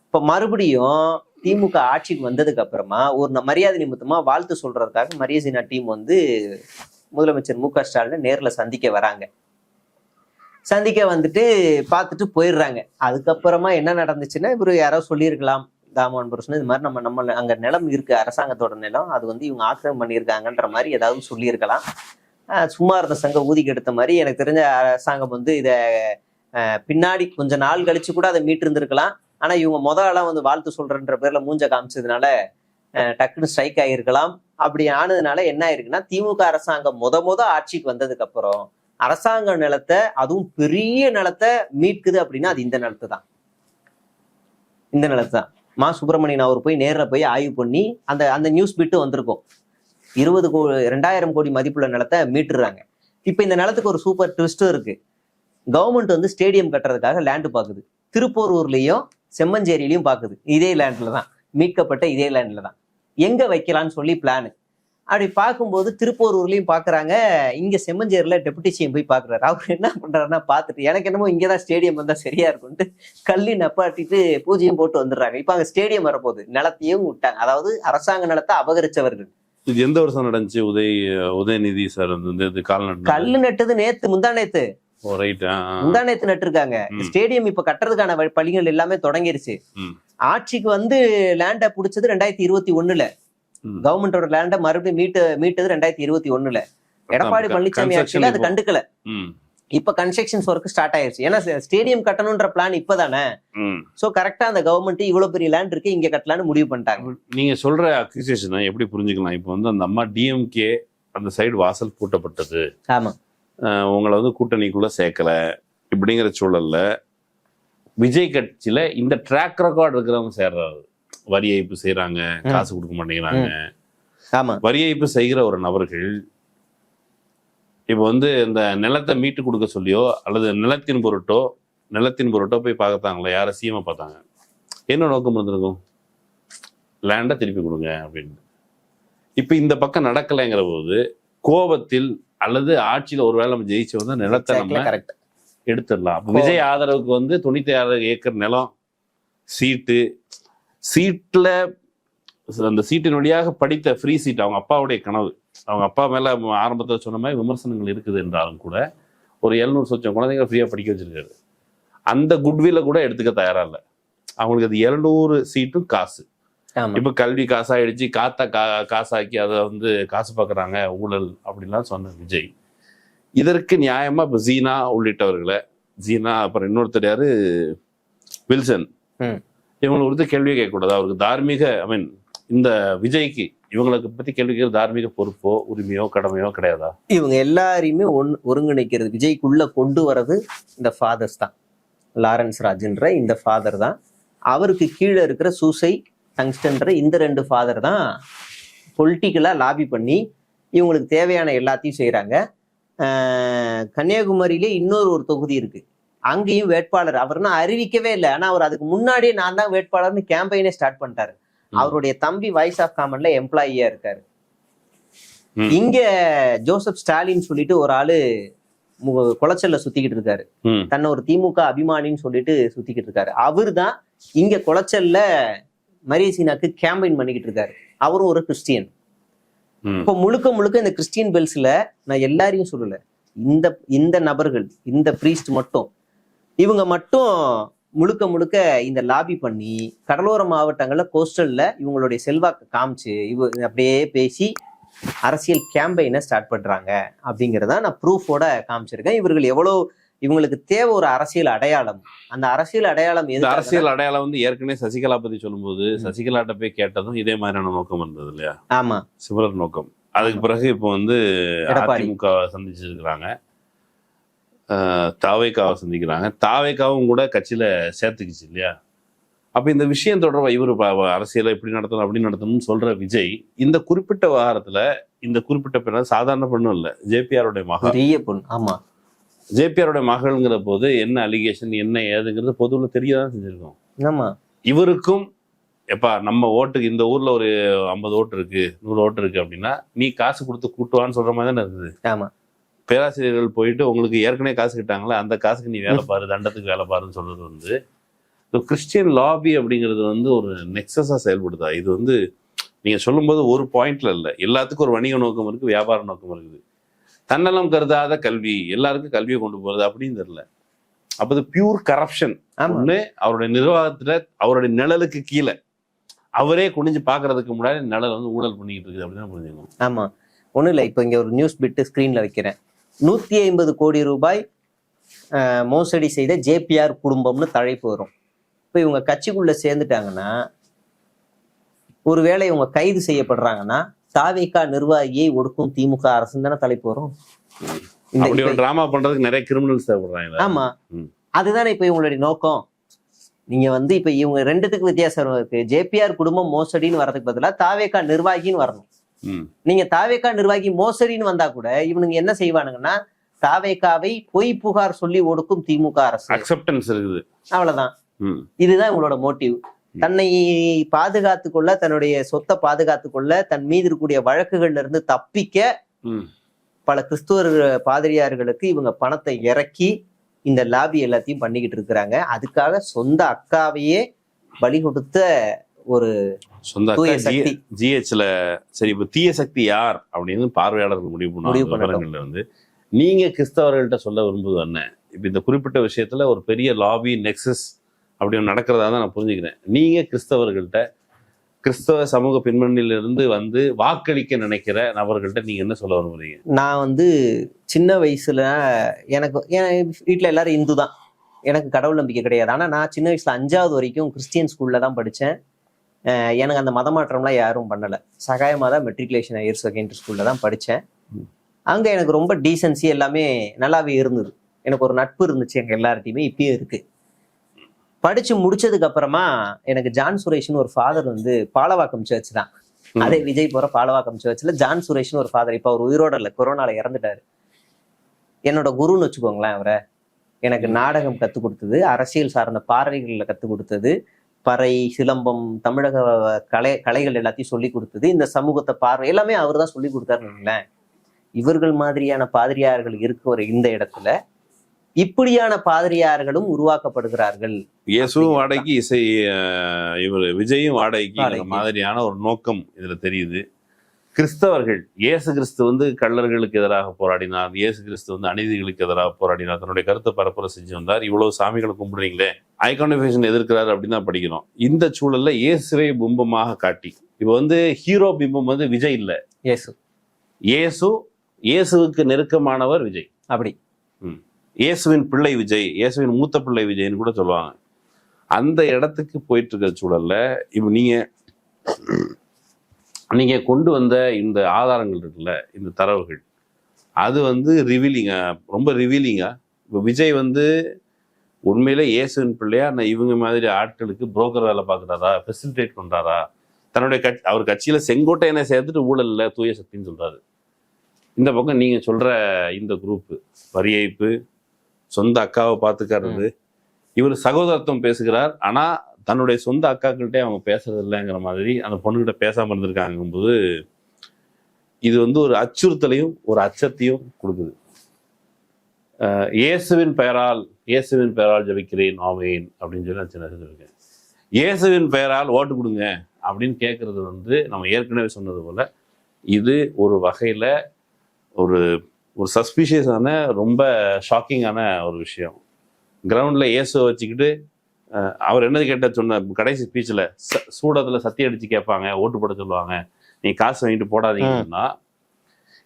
இப்ப மறுபடியும் திமுக ஆட்சிக்கு வந்ததுக்கு அப்புறமா ஒரு மரியாதை நிமித்தமா வாழ்த்து சொல்றதுக்காக மரியசீனா டீம் வந்து முதலமைச்சர் MK ஸ்டாலின் நேர்ல சந்திக்க வராங்க. சந்திக்க வந்துட்டு பார்த்துட்டு போயிடுறாங்க. அதுக்கப்புறமா என்ன நடந்துச்சுன்னா, இவரு யாரோ சொல்லியிருக்கலாம் தாமு அன்பரசன், இது மாதிரி நம்ம அங்க நிலம் இருக்கு, அரசாங்கத்தோட நிலம், அது வந்து இவங்க ஆக்கிரமம் பண்ணியிருக்காங்கன்ற மாதிரி ஏதாவது சொல்லியிருக்கலாம். சும்மா இருந்த சங்கம் ஊதிக்கு எடுத்த மாதிரி எனக்கு தெரிஞ்ச அரசாங்கம் வந்து இதை பின்னாடி கொஞ்ச நாள் கழிச்சு கூட அதை மீட்டு இருந்திருக்கலாம். ஆனா இவங்க முதலாம் வந்து வாழ்த்து சொல்றன்ற பேர்ல மூஞ்ச காமிச்சதுனால டக்குன்னு ஸ்ட்ரைக் ஆகியிருக்கலாம். அப்படி ஆனதுனால என்ன ஆயிருக்குன்னா, திமுக அரசாங்கம் முத ஆட்சிக்கு வந்ததுக்கு அப்புறம் அரசாங்க நிலத்தை, அதுவும் பெரிய நிலத்தை மீட்குது அப்படின்னா அது இந்த நிலத்தை தான். இந்த நிலத்தை தான் மா சுப்பிரமணியன் அவர் போய் நேரில் போய் ஆய்வு பண்ணி அந்த நியூஸ் பிட்டு வந்திருக்கும். 20,000 கோடி மதிப்புள்ள நிலத்தை மீட்டுறாங்க. இப்ப இந்த நிலத்துக்கு ஒரு சூப்பர் ட்விஸ்டும் இருக்கு. கவர்மெண்ட் வந்து ஸ்டேடியம் கட்டுறதுக்காக லேண்டு பாக்குது. திருப்போரூர்லயும் செம்மஞ்சேரியிலையும் பாக்குது. இதே லேண்ட்ல தான் மீட்கப்பட்ட இதே லேண்ட்ல தான் எங்க வைக்கலாம்னு சொல்லி பிளானு. அப்படி பார்க்கும்போது திருப்போரூர்லயும் பாக்குறாங்க, இங்க செம்மஞ்சேரியில டெபுட்டி சிஎம் போய் பாக்குறாரு. அவர் என்ன பண்றாருன்னா பார்த்துட்டு எனக்கு என்னமோ இங்கதான் ஸ்டேடியம் வந்தா சரியா இருக்கும்ட்டு கல்லி நப்பாட்டிட்டு பூஜையும் போட்டு வந்துடுறாங்க. இப்ப அங்க ஸ்டேடியம் வரப்போகுது. நிலத்தையும் விட்டாங்க, அதாவது அரசாங்க நிலத்தை அபகரிச்சவர்கள். இது எந்த வருஷம் நடந்துச்சு? உதயநிதி சார் வந்து கல்லு நட்டது முந்தா நேத்து முந்தா நேத்து நட்டுருக்காங்க. ஸ்டேடியம் இப்ப கட்டுறதுக்கான பணிகள் எல்லாமே தொடங்கிருச்சு. ஆட்சிக்கு வந்து லேண்ட புடிச்சது 2021. கவர்மெண்டோட லேண்ட மறுபடியும் மீட்டது 2021. எடப்பாடி பழனிசாமி ஆட்சியில அது கண்டுக்கல. இப்ப கன்ஸ்ட்ரக்ஷன்ஸ் ஒர்க் ஸ்டார்ட் ஆயிருச்சு. ஏன்னா ஸ்டேடியம் கட்டணும்ன்ற பிளான் இப்பதானே. சோ கரெக்டா அந்த கவர்மெண்ட் இவ்வளவு பெரிய லேண்ட் இருக்கு, இங்க கட்டலாம்னு முடிவு பண்ணிட்டாங்க. நீங்க சொல்ற அக்யூசேஷன் எப்படி புரிஞ்சுக்கலாம்? இப்ப வந்து அந்த அம்மா டிஎம்கே அந்த சைடு வாசல் பூட்டப்பட்டது, ஆமா, உங்களை வந்து கூட்டணிக்குள்ள சேர்க்கல இப்படிங்கிற சூழல்ல விஜய் கட்சியில இந்த ட்ராக் ரெக்கார்டு இருக்கிறவங்க சேர்றாரு. வரி ஏய்ப்பு செய்யறாங்க, காசு கொடுக்க மாட்டேங்கிறாங்க. ஆமா, வரி ஏய்ப்பு செய்கிற ஒரு நபர்கள் இப்ப வந்து இந்த நிலத்தை மீட்டு கொடுக்க சொல்லியோ அல்லது நிலத்தின் பொருட்டோ போய் பார்த்தாங்களா? யார சிஎம் பார்த்தாங்க? என்ன நோக்கம் இருந்திருக்கும்? லேண்டை திருப்பி கொடுங்க அப்படின்னு. இப்ப இந்த பக்கம் நடக்கலைங்கிற போது கோபத்தில் அல்லது ஆட்சியில ஒருவேளை நம்ம ஜெயிச்சு வந்தா நிலத்தை நம்ம எடுத்துடலாம். விஜய் ஆதரவுக்கு வந்து 96 ஏக்கர் நிலம், சீட்ல அந்த சீட்டின் வழியாக படித்த ஃப்ரீ சீட் அவங்க அப்பாவுடைய கனவு. அவங்க அப்பா மேல ஆரம்பத்தில் சொன்ன மாதிரி விமர்சனங்கள் இருக்குது என்றாலும் கூட ஒரு 700 சொச்சம் குழந்தைங்க ஃப்ரீயா படிக்க வச்சிருக்காரு. அந்த குட்வில்ல கூட எடுத்துக்க தயாரா இல்லை. அவங்களுக்கு அது 700 சீட்டும் காசு. இப்ப கல்வி காசாயிடுச்சு, காசாக்கி அதை வந்து காசு பார்க்கறாங்க, ஊழல் அப்படின்லாம் சொன்ன விஜய் இதற்கு நியாயமா இப்ப ஜீனா உள்ளிட்டவர்களை, ஜீனா அப்புறம் இன்னொருத்தர் யாரு வில்சன், இவங்களை குறித்து கேள்வியே கேட்கக்கூடாது. அவருக்கு தார்மீக இந்த விஜய்க்கு இவங்களுக்கு பத்தி கேள்வி கேட்க தார்மீக பொறுப்போ உரிமையோ கடமையோ கிடையாதா? இவங்க எல்லாரையுமே ஒருங்கிணைக்கிறது, விஜய்க்குள்ள கொண்டு வர்றது இந்த ஃபாதர்ஸ் தான். லாரன்ஸ் ராஜ்ன்ற இந்த ஃபாதர் தான். அவருக்கு கீழே இருக்கிற சூசை டங்ஸ்டன்ற இந்த 2 ஃபாதர் தான் பொலிட்டிக்கலா லாபி பண்ணி இவங்களுக்கு தேவையான எல்லாத்தையும் செய்யறாங்க. கன்னியாகுமரியிலே இன்னொரு தொகுதி இருக்கு, அங்கேயும் வேட்பாளர் அவர்னா அறிவிக்கவே இல்லை. ஆனா அவர் அதுக்கு முன்னாடியே நான் தான் வேட்பாளர்னு கேம்பெயினே ஸ்டார்ட் பண்ணிட்டாரு. அவருடைய தம்பி வாய்ஸ் ஆஃப் காமன்ல எம்ப்ளாயியா இருக்காரு. இங்க ஜோசப் ஸ்டாலின் சொல்லிட்டு ஒரு ஆளு குளச்சல்ல சுத்திக்கிட்டு இருக்காரு. தன்னை ஒரு திமுக அபிமானின்னு சொல்லிட்டு சுத்திக்கிட்டு இருக்காரு. அவரு தான் இங்க குளச்சல்ல மரியசீனாக்கு கேம்பெயின் பண்ணிக்கிட்டு இருக்காரு. அவரும் ஒரு கிறிஸ்டியன். இப்போ முழுக்க இந்த கிறிஸ்டியன் பெல்ஸ்ல நான் எல்லாரையும் சொல்லல, இந்த நபர்கள், இந்த பிரீஸ்ட் மட்டும், இவங்க மட்டும் முழுக்க இந்த லாபி பண்ணி கடலோர மாவட்டங்கள்ல கோஸ்டல்ல இவங்களுடைய செல்வாக்கு காமிச்சு அப்படியே பேசி அரசியல் கேம்பெயினை ஸ்டார்ட் பண்றாங்க அப்படிங்கிறத நான் ப்ரூஃபோட காமிச்சிருக்கேன். இவங்களுக்கு தேவை ஒரு அரசியல் அடையாளம். அந்த அரசியல் அடையாளம் அரசியல் அடையாளம் வந்து ஏற்கனவே சசிகலா பத்தி சொல்லும்போது சசிகலாட்ட போய் கேட்டதும் இதே மாதிரியான நோக்கம் இருந்தது இல்லையா? ஆமா, சிவலர் நோக்கம். அதுக்கு பிறகு இப்போ வந்து அதிமுக சந்திச்சிருக்கிறாங்க, தாவேக்காவை சந்திக்கிறாங்க. தாவேக்காவும் கூட கட்சியில சேர்த்துக்குச்சு இல்லையா? அப்ப இந்த விஷயம் தொடர்பா இவரு அரசியலை இப்படி நடத்தணும் அப்படி நடத்தணும்னு சொல்ற விஜய் இந்த குறிப்பிட்ட விவகாரத்துல இந்த குறிப்பிட்ட பெண்ண சாதாரண பெண்ணும் இல்ல, ஜேபிஆருடைய மகள், பெரிய பொண்ணு. ஆமா, ஜேபிஆருடைய மகள்ங்கிற போது என்ன அலிகேஷன் என்ன ஏதுங்கிறது பொதுவுல தெரியதான் செஞ்சிருக்கோம். ஆமா, இவருக்கும் எப்பா நம்ம ஓட்டுக்கு இந்த ஊர்ல ஒரு 50 ஓட்டு இருக்கு 100 ஓட்டு இருக்கு அப்படின்னா நீ காசு கொடுத்து கூட்டுவான்னு சொல்ற மாதிரி தானே இருக்குது. ஆமா, பேராசிரியர்கள் போயிட்டு உங்களுக்கு ஏற்கனவே காசு கிட்டாங்களா, அந்த காசுக்கு நீ வேலை பாரு, தண்டத்துக்கு வேலை பாருன்னு சொல்றது வந்து கிறிஸ்டியன் லாபி அப்படிங்கிறது வந்து ஒரு நெக்ஸஸா செயல்படுதா? இது வந்து நீங்க சொல்லும்போது ஒரு பாயிண்ட்ல இல்லை, எல்லாத்துக்கும் ஒரு வணிக நோக்கம் இருக்கு, வியாபார நோக்கம் இருக்குது. தன்னலம் கருதாத கல்வி, எல்லாருக்கும் கல்வியை கொண்டு போறது அப்படின்னு தெரியல. அப்ப இது பியூர் கரப்ஷன். ஒண்ணு அவருடைய நிர்வாகத்துல அவருடைய நிழலுக்கு கீழே அவரே குனிஞ்சு பாக்குறதுக்கு முன்னாடி நிழல் வந்து ஊழல் பண்ணிக்கிட்டு இருக்குது அப்படின்னு புரிஞ்சுக்கணும். ஆமா, ஒண்ணும் இல்லை. இப்போ இங்க ஒரு நியூஸ் பிட்டு ஸ்கிரீன்ல வைக்கிறேன். 150 கோடி ரூபாய் மோசடி செய்த ஜேபிஆர் குடும்பம்னு தலைப்பு வரும். இப்போ இவங்க கட்சிக்குள்ள சேர்ந்துட்டாங்கன்னா, ஒருவேளை இவங்க கைது செய்யப்படுறாங்கன்னா தாவேகா நிர்வாகியை ஒடுக்கும் திமுக அரசு தானே தலைப்பு வரும். டிராமா பண்றதுக்கு நிறைய கிரிமினல்ஸ் தேவைப்படுறாங்க. ஆமா, அதுதானே இப்ப இவங்களுடைய நோக்கம். நீங்க வந்து இப்ப இவங்க ரெண்டுத்துக்கு வித்தியாசம் இருக்கு. ஜேபிஆர் குடும்பம் மோசடின்னு வர்றதுக்கு பதிலா தாவேகா நிர்வாகின்னு வரணும். நீங்க தாவேகா நிர்வாகி மோசடின்னு வந்தா கூட இவனுங்க என்ன செய்வானுங்கன்னா, தாவேகாவை பொய் புகார் சொல்லி ஒடுக்கும் திமுக அரசு. அக்செப்டன்ஸ் இருக்குது, அவ்வளவுதான். இதுதான் இவங்களோட மோட்டிவ். தன்னை பாதுகாத்து கொள்ள, தன்னுடைய சொத்தை பாதுகாத்து கொள்ள, தன் மீது இருக்கக்கூடிய வழக்குகள்ல இருந்து தப்பிக்க பல கிறிஸ்துவர் பாதிரியார்களுக்கு இவங்க பணத்தை இறக்கி இந்த லாபி எல்லாத்தையும் பண்ணிக்கிட்டு இருக்கிறாங்க. அதுக்காக சொந்த அக்காவையே பலி கொடுத்த ஒரு சொந்த ஜிஹெச்ல. சரி, இப்ப தீய சக்தி யார் அப்படின்னு பார்வையாளர்கள் முடிவு பண்ணுவாங்க. வந்து நீங்க கிறிஸ்தவர்கள்ட்ட சொல்ல விரும்புவது என்ன? இப்ப இந்த குறிப்பிட்ட விஷயத்துல ஒரு பெரிய லாபி நெக்ஸஸ் அப்படி நடக்கிறதா தான் நான் புரிஞ்சுக்கிறேன். நீங்க கிறிஸ்தவர்கள்ட்ட, கிறிஸ்தவ சமூக பின்னணியிலிருந்து வந்து வாக்களிக்க நினைக்கிற நபர்கள்ட்ட நீங்க என்ன சொல்ல விரும்புறீங்க? நான் வந்து சின்ன வயசுல எனக்கு வீட்டுல எல்லாரும் இந்து தான், எனக்கு கடவுள் நம்பிக்கை கிடையாது. ஆனா நான் சின்ன வயசுல 5வது வரைக்கும் கிறிஸ்டியன் ஸ்கூல்ல தான் படித்தேன். எனக்கு அந்த மதமாற்றம்லாம் யாரும் பண்ணலை. சகாய மாதா மெட்ரிகுலேஷன் ஹையர் செகண்டரி ஸ்கூல்ல தான் படித்தேன். அங்கே எனக்கு ரொம்ப டீசன்சி எல்லாமே நல்லாவே இருந்தது. எனக்கு ஒரு நட்பு இருந்துச்சு எங்க எல்லார்ட்டையுமே, இப்பயும் இருக்கு. படிச்சு முடிச்சதுக்கு அப்புறமா எனக்கு ஜான் சுரேஷ்னு ஒரு ஃபாதர் வந்து பாலவாக்கம் சர்ச் தான், அதே விஜய் போற பாலவாக்கம் சர்ச்ல ஜான் சுரேஷ்னு ஒரு ஃபாதர், இப்ப அவர் உயிரோட இல்லை, கொரோனால இறந்துட்டாரு. என்னோட குருன்னு வச்சுக்கோங்களேன். அவரை எனக்கு நாடகம் கற்றுக் கொடுத்தது, அரசியல் சார்ந்த பார்வைகளில் கற்றுக் கொடுத்தது, பறை, சிலம்பம், தமிழக கலைகள் எல்லாத்தையும் சொல்லி கொடுத்தது, இந்த சமூகத்தை பார்வை எல்லாமே அவர் தான் சொல்லி கொடுத்தாருன்னு. இவர்கள் மாதிரியான பாதிரியார்கள் இருக்கிற இந்த இடத்துல இப்படியான பாதிரியார்களும் உருவாக்கப்படுகிறார்கள். இயேசுவும் வாடகைக்கு, இசை இவர் விஜயும் வாடகைக்கு மாதிரியான ஒரு நோக்கம் இதுல தெரியுது. கிறிஸ்தவர்கள், இயேசு கிறிஸ்து வந்து கள்ளர்களுக்கு எதிராக போராடினார், இயேசு கிறிஸ்து வந்து அநீதிகளுக்கு எதிராக போராடினார், தன்னுடைய கருத்தை பரப்புரை செஞ்சு வந்தார். இவ்வளவு சாமிகளை கும்பிடுறீங்களே, ஐகானிஃபிகேஷன் எதிர்க்கிறாரு அப்படின்னு தான் படிக்கிறோம். இந்த சூழல்ல இயேசுவை பிம்பமாக காட்டி, இப்ப வந்து ஹீரோ பிம்பம் வந்து விஜய் இல்ல, இயேசுவுக்கு நெருக்கமானவர் விஜய். அப்படி இயேசுவின் பிள்ளை விஜய், இயேசுவின் மூத்த பிள்ளை விஜய்ன்னு கூட சொல்லுவாங்க. அந்த இடத்துக்கு போயிட்டு இருக்கிற சூழல்ல இப்ப நீங்க கொண்டு வந்த இந்த ஆதாரங்கள் இருக்குல்ல, இந்த தரவுகள், அது வந்து ரிவீலிங்கா, ரொம்ப ரிவீலிங்கா. இப்போ விஜய் வந்து உண்மையிலே இயேசுவின் பிள்ளையா, நான் இவங்க மாதிரி ஆட்களுக்கு புரோக்கர் வேலை பார்க்குறாரா, ஃபெசிலிட்டேட் பண்றாரா? தன்னுடைய அவர் கட்சியில செங்கோட்டையனை சேர்த்துட்டு ஊழல்ல தூய சக்தின்னு சொல்றாரு. இந்த பக்கம் நீங்க சொல்ற இந்த குரூப் வரி ஏய்ப்பு, சொந்த அக்காவை பார்த்துக்கிறது, இவர் சகோதரத்துவம் பேசுகிறார், ஆனா தன்னுடைய சொந்த அக்காக்கள்கிட்டே அவங்க பேசுறது இல்லைங்கிற மாதிரி அந்த பொண்ணுகிட்ட பேசாம இருந்திருக்காங்கும்போது இது வந்து ஒரு அச்சுறுத்தலையும் ஒரு அச்சத்தையும் கொடுக்குது. இயேசுவின் பெயரால் ஜெபிக்கிறேன் ஆமேன் அப்படின்னு சொல்லி நான் சின்ன செஞ்சிருக்கேன். இயேசுவின் பெயரால் ஓட்டு கொடுங்க அப்படின்னு கேட்கறது வந்து நம்ம ஏற்கனவே சொன்னது போல இது ஒரு வகையில ஒரு சஸ்பிஷியஸான, ரொம்ப ஷாக்கிங்கான ஒரு விஷயம். கிரவுண்ட்ல இயேசுவை வச்சுக்கிட்டு அவர் என்னது கேட்ட சொன்ன கடைசி ஸ்பீச்சில் சூடத்துல சத்தி அடிச்சு கேட்பாங்க, ஓட்டு போட சொல்லுவாங்க, நீ காசு வாங்கிட்டு போடாதீங்கன்னா,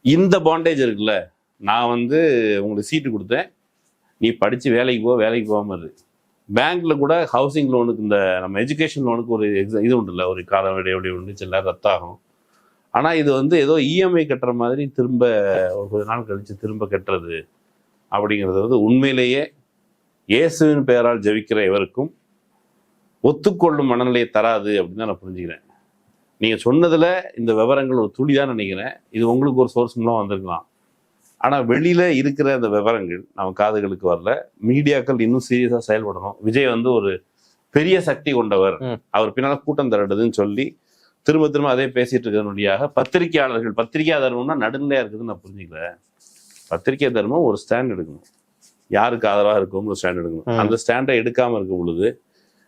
இந்த பாண்டேஜ் இருக்குல்ல, நான் வந்து உங்களுக்கு சீட்டு கொடுத்தேன், நீ படிச்சு வேலைக்கு போகாம இரு. பேங்க்ல கூட ஹவுசிங் லோனுக்கு, இந்த நம்ம எஜுகேஷன் லோனுக்கு ஒரு இது உண்டு இல்லை, ஒரு காலம் இடைவெளி உண்டு, சில ரத்தாகும். ஆனா இது வந்து ஏதோ இஎம்ஐ கட்டுற மாதிரி திரும்ப ஒரு கொஞ்ச நாள் கழிச்சு திரும்ப கட்டுறது அப்படிங்கிறது வந்து உண்மையிலேயே இயேசுவின் பெயரால் ஜெபிக்கிற இவருக்கும் ஒத்துக்கொள்ளும் மனநிலையை தராது அப்படின்னு தான் நான் புரிஞ்சுக்கிறேன். நீங்க சொன்னதுல இந்த விவரங்கள் ஒரு துளிதான் நினைக்கிறேன். இது உங்களுக்கு ஒரு சோர்ஸ் மூலம் வந்திருக்கலாம். ஆனா வெளியில இருக்கிற அந்த விவரங்கள் நம்ம காதுகளுக்கு வரல. மீடியாக்கள் இன்னும் சீரியஸா செயல்படணும். விஜய் வந்து ஒரு பெரிய சக்தி கொண்டவர், அவர் பின்னால கூட்டம் திரட்டுதுன்னு சொல்லி திரும்ப அதே பேசிட்டு இருக்கிறதுனுடையாக பத்திரிகையாளர்கள், பத்திரிகை தர்மம்னா நடுநிலையா இருக்குதுன்னு நான் புரிஞ்சுக்கிறேன். பத்திரிகை தர்மம் ஒரு ஸ்டாண்ட் எடுக்கணும், யாருக்கு ஆதரவாக இருக்கும் ஒரு ஸ்டாண்ட் எடுக்கணும். அந்த ஸ்டாண்டை எடுக்காம இருக்க பொழுது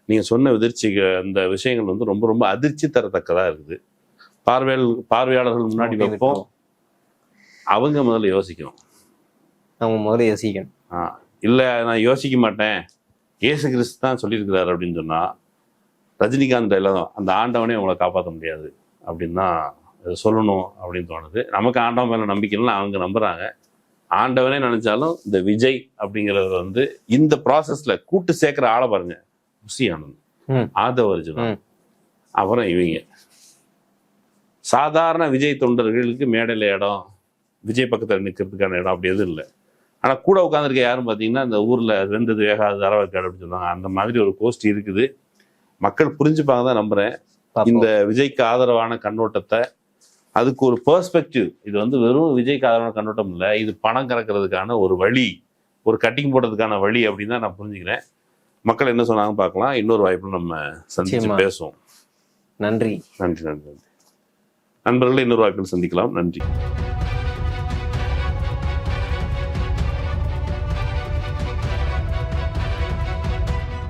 நீங்க சொன்ன அந்த விஷயங்கள் வந்து ரொம்ப ரொம்ப அதிர்ச்சி தரத்தக்கதா இருக்குது. பார்வையாளர்கள் முன்னாடி வைப்போம், அவங்க முதல்ல யோசிக்கணும். இல்ல நான் யோசிக்க மாட்டேன், இயேசு கிறிஸ்து தான் சொல்லியிருக்கிறாரு அப்படின்னு சொன்னா, ரஜினிகாந்த் எல்லாம் அந்த ஆண்டவனே உங்களை காப்பாற்ற முடியாது அப்படின்னு தான் சொல்லணும் அப்படின்னு தோணுது. நமக்கு ஆண்டவன் மேல நம்பிக்கைன்னா அவங்க நம்புறாங்க. ஆண்டவனே நினைச்சாலும் இந்த விஜய் அப்படிங்கிறவர் வந்து இந்த ப்ராசஸ்ல கூட்டு சேர்க்கிற ஆளை பாருங்க, புசி ஆனந்த், ஆதவர்ஜுனன், அப்புறம் இவங்க சாதாரண விஜய் தொண்டர்களுக்கு மேடையில இடம், விஜய் பக்கத்துல நிற்கிறதுக்கான இடம் அப்படி எதுவும் இல்லை. ஆனா கூட உட்காந்துருக்க யாரும் பார்த்தீங்கன்னா இந்த ஊர்ல வெந்தது வேகாது அரவக்காடு அப்படின்னு சொல்லுவாங்க. அந்த மாதிரி ஒரு கோஷ்டி இருக்குது. மக்கள் புரிஞ்சுப்பாங்க தான் நம்புறேன். இந்த விஜய்க்கு ஆதரவான கண்ணோட்டத்தை அதுக்கு ஒரு பெர்ஸ்பெக்டிவ். இது வந்து வெறும் விஜய்க்கு ஆதரவான கண்ணோட்டம் இல்லை, இது பணம் கறக்கிறதுக்கான ஒரு வழி, ஒரு கட்டிங் போடுறதுக்கான வழி அப்படின்னு தான் நான் புரிஞ்சுக்கிறேன். மக்கள் என்ன சொன்னாங்க பார்க்கலாம். இன்னொரு வாய்ப்பு நம்ம சந்திச்சு பேசுவோம். நன்றி. நன்றி நன்றி நன்றி நண்பர்களே, இன்னொரு வாய்ப்பில் சந்திக்கலாம். நன்றி.